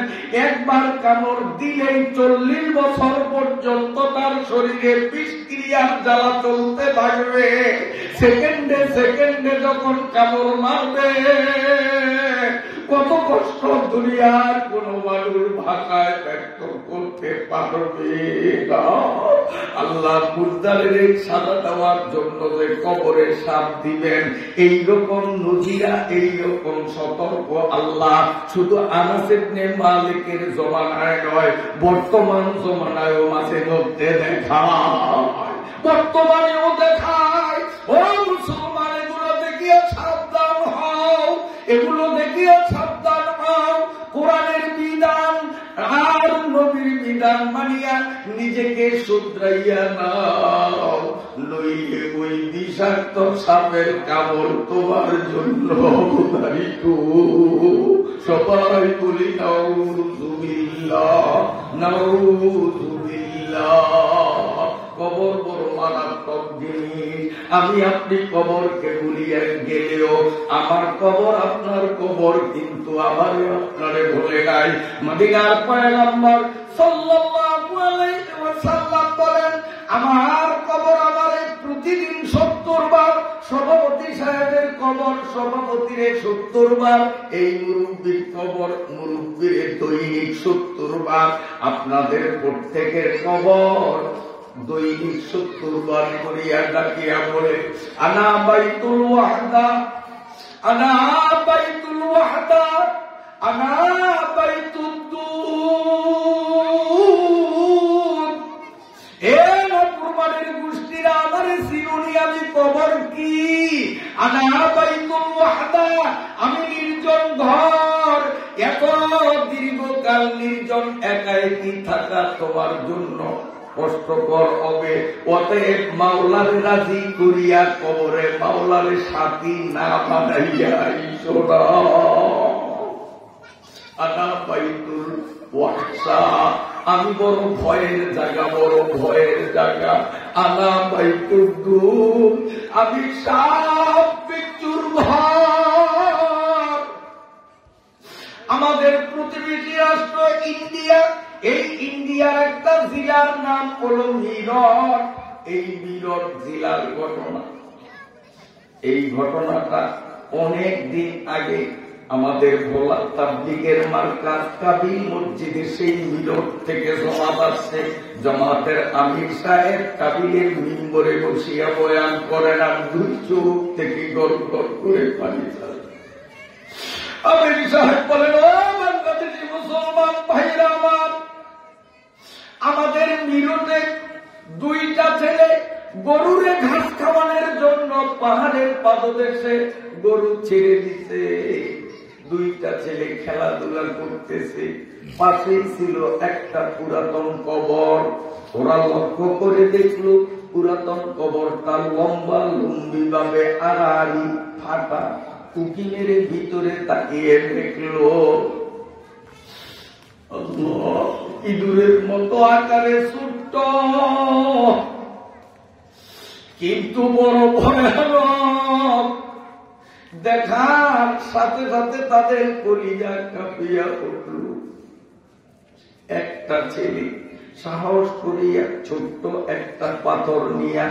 একবার কামড় দিলেই 40 বছর পর্যন্ত তার শরীরে বিষক্রিয়ার জ্বালা চলতে থাকবে। সেকেন্ডে সেকেন্ডে যখন কামড় মারবে, কত কষ্ট দুনিয়ার কোন মানুষ ভাষায় ব্যক্ত করতে পারবে না। আল্লাহ মুর্দারের সাজা দেওয়ার জন্য যে কবরে সাপ দিবেন, এইরকম নজিরা, এইরকম সতর্ক আল্লাহ শুধু আনাস ইবনে মালিকের জমানায় নয়, বর্তমান জমানায়ও মাঝে মধ্যে দেখায়, বর্তমানেও দেখায়। ও মুসলমান, এগুলো দেখিয়ে সাবধান হও, এগুলো দেখিয়ে সাবধান হও। কোরআনের বিধান আর নবীর বিধান মানিয়া নিজেকে শুধরাইয়া নাও, নইলে ওই বিষাক্ত সাপের কামড় তোমার জন্য অবধারিত। সবাই বলি নাউযুবিল্লাহ, নাউযুবিল্লাহ। কবর বড় মারাত্মক জিনিস। আমি আপনি কবরকে ভুলিয়ে গেলেও আমার কবর আপনার কবর কিন্তু আমারে আপনারে ভুলে নাই। মদিনার পয়গম্বর সাল্লাল্লাহু আলাইহি ওয়াসাল্লাম বলেন, আমার কবর আমারে প্রতিদিন 70 বার, সভাপতি সাহেবের কবর সভাপতিরে 70 বার, এই মুরব্বীর কবর মুরব্বীর দৈনিক 70 বার, আপনাদের প্রত্যেকের কবর দৈনিক 70 বার করিয়া ডাকিয়া বলে, আনা বাইতুল ওয়াহদা, আনা বাইতুল ওয়াহদা, আনা বাইতুদ দুর। এ নফরমানের গোষ্ঠীরা, আমার চিরুনি আমি কবর কি? আনা বাইতুল ওয়াহদা, আমি নির্জন ঘর। এত দীর্ঘকাল নির্জন একাকী থাকা তোমার জন্য কষ্টকর হবে। অতএব মাওলার রাজি করিয়া কবরে মাওলার সাথী না বানাইয়া ঈশ্বরা। আনা বাইতুল ওয়াহশা, আমি বড় ভয়ের জায়গা, বড় ভয়ের জায়গা। আনা বাইতুদ দুর, আমি সাপ বিচ্ছুর ঘর। আমাদের প্রতিবেশী রাষ্ট্র ইন্ডিয়া, এই ইন্ডিয়ার একটা জেলার নাম হলো মিরট। এই মিরট জেলার ঘটনা, এই ঘটনাটা অনেক দিন আগে আমাদের ভোলা তাবলীগের মার্কাজ কাবিল মসজিদে সেই মিরট থেকে জমাত আসছে। জমাতের আমির সাহেব কাবিলের মিম্বরে বসিয়া বয়ান করেন, আর দুই চোখ থেকে গড় গড় করে পানি ছাড়ে। আমির সাহেব বলেন, ও বাংলাদেশি মুসলমান ভাইরা আমার, আমাদের মিরটে দুইটা ছেলে গরুরে ঘাস খাওয়ানোর জন্য পাহাড়ের পাদদেশে গরু ছেড়ে দিতে। দুইটা ছেলে খেলাধুলা করতেছে, পাশেই ছিল একটা পুরাতন কবর। ওরা লক্ষ্য করে দেখলো পুরাতন কবরটা লম্বা লম্বি ভাবে আড়াআড়ি ফাটা। উকি মেরে ভিতরে তাকিয়ে দেখলো ইঁদুরের মতো আকারে ছোট্ট, কিন্তু বড় ভয়ানক। দেখার সাথে সাথে তাদের কলিজা কাঁপিয়া উঠল। একটা ছেলে সাহস করিয়া ছোট্ট একটা পাথর নিয়া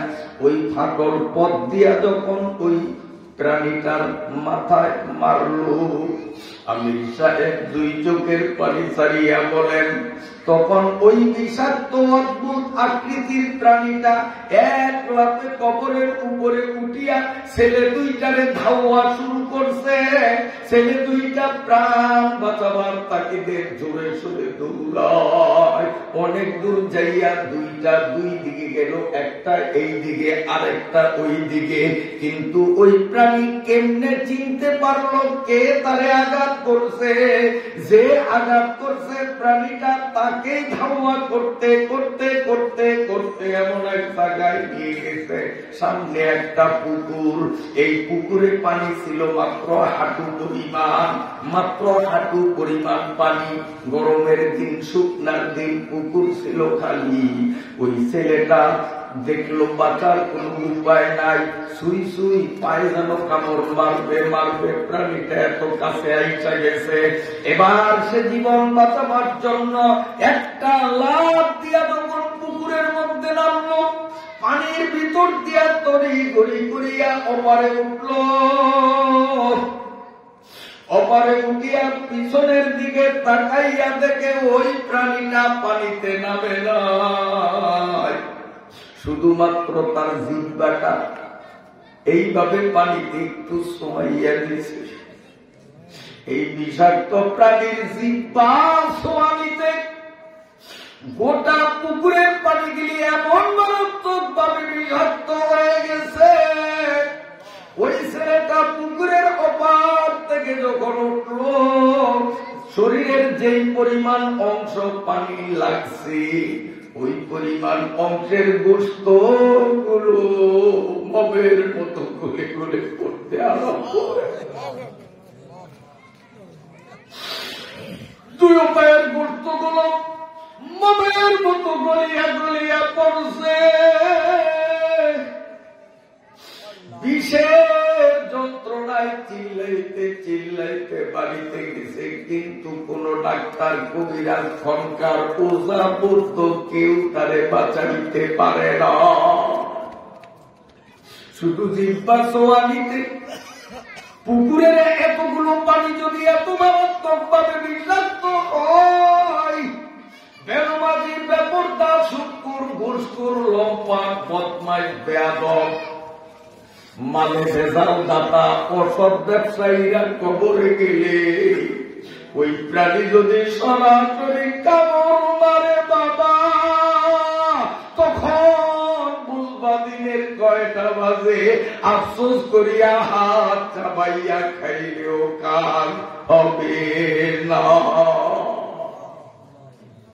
ওই ফাটল পথ দিয়া যখন ওই প্রাণীটার মাথায় মারল, আমির সাহেব দুই চোখের পানি ছাড়িয়া বলেন, তখন ওই বিষাক্ত অদ্ভুত আকৃতির প্রাণীটা এক লাফে কবরের উপরে উঠিয়া ছেলে দুইটারে ধাওয়া শুরু করছে। ছেলে দুইটা প্রাণ বাঁচাবার তাকিদে জোরে সোরে দৌড়ায়। অনেক দূর যাইয়া দুইটা দুই দিকে গেল, একটা এই দিকে আরেকটা ওই দিকে। কিন্তু ওই প্রাণী কেমনে চিনতে পারলো কে তারে আঘাত করছে? যে আঘাত করছে প্রাণীটা তাকে ধাওয়া করতে করতে করতে করতে এমন এক জায়গায় নিয়ে গেছে, সামনে একটা পুকুর। এই পুকুরে পানি ছিল মাত্র হাঁটু পরিমাণ, মাত্র হাঁটু পরিমাণ পানি। গরমের দিন, শুকনার দিন, পুকুর ছিল খালি। ওই ছেলেটা দেখলো বাঁচার কোন উপায় নাই, সুই সুই পায়ে যেন কামড় মারবে মারবে, প্রাণীটা এত কাছে আইসা গেছে। এবার সে জীবন বাঁচাবার জন্য একটা লাফ দিয়া যখন পুকুরের মধ্যে নামলো, পানির ভিতর দিয়া তরি গড়ি করিয়া ওপারে উঠল। অপারে উঠিয়া পিছনের দিকে তাকাইয়া দেখে ওই প্রাণীটা পানিতে নামে নাই, শুধুমাত্র তার জিহ্বাটা এইভাবে পানিতে একটু সোয়াইয়া দিয়েছে। এই বিষাক্ত প্রাণীর জিহ্বা সোয়ানিতে গোটা পুকুরের পানিগুলি এমন মারাত্মক ভাবে বিষাক্ত হয়ে গেছে। ওই ছেলেটা পুকুরের অপার থেকে যখন উঠল, শরীরের যেই পরিমাণ অংশ পানি লাগছে ওই পরিমাণ অংশের গোস্ত গুলো মবের মতো গলে গলে পড়তে আরম্ভ করে। দুই উপায়ের গোস্ত গুলো মবের মতো গলিয়া গলিয়া পড়ছে। বিষের যন্ত্রণায় চিল্লাইতে চিল্লাইতে বাড়িতে গেছে, কিন্তু কোন ডাক্তার, কবিরাজ, খনকার, ওঝা, বৌদ্ধ কেউ তারে বাঁচাইতে পারে না। শুধু জিহ্বা সোয়ানিতে পুকুরের এতগুলো পানি যদি এত মারাত্মক ভাবে বিষাক্ত হয়, বেনমাজির ব্যাপারটা শুকুর গোস্ত ঘুষখোর লম্পট বদমাইশ বেয়াদব মানে ভেজাল দাতা অসৎ ব্যবসায়ীরা কবরে গেলে ওই প্রাণী যদি সরাসরি কামড় মারে বাবা, তখন বুঝবা দিনের কয়টা বাজে। আফসোস করিয়া হাত চাবাইয়া খাইলেও কাজ হবে না।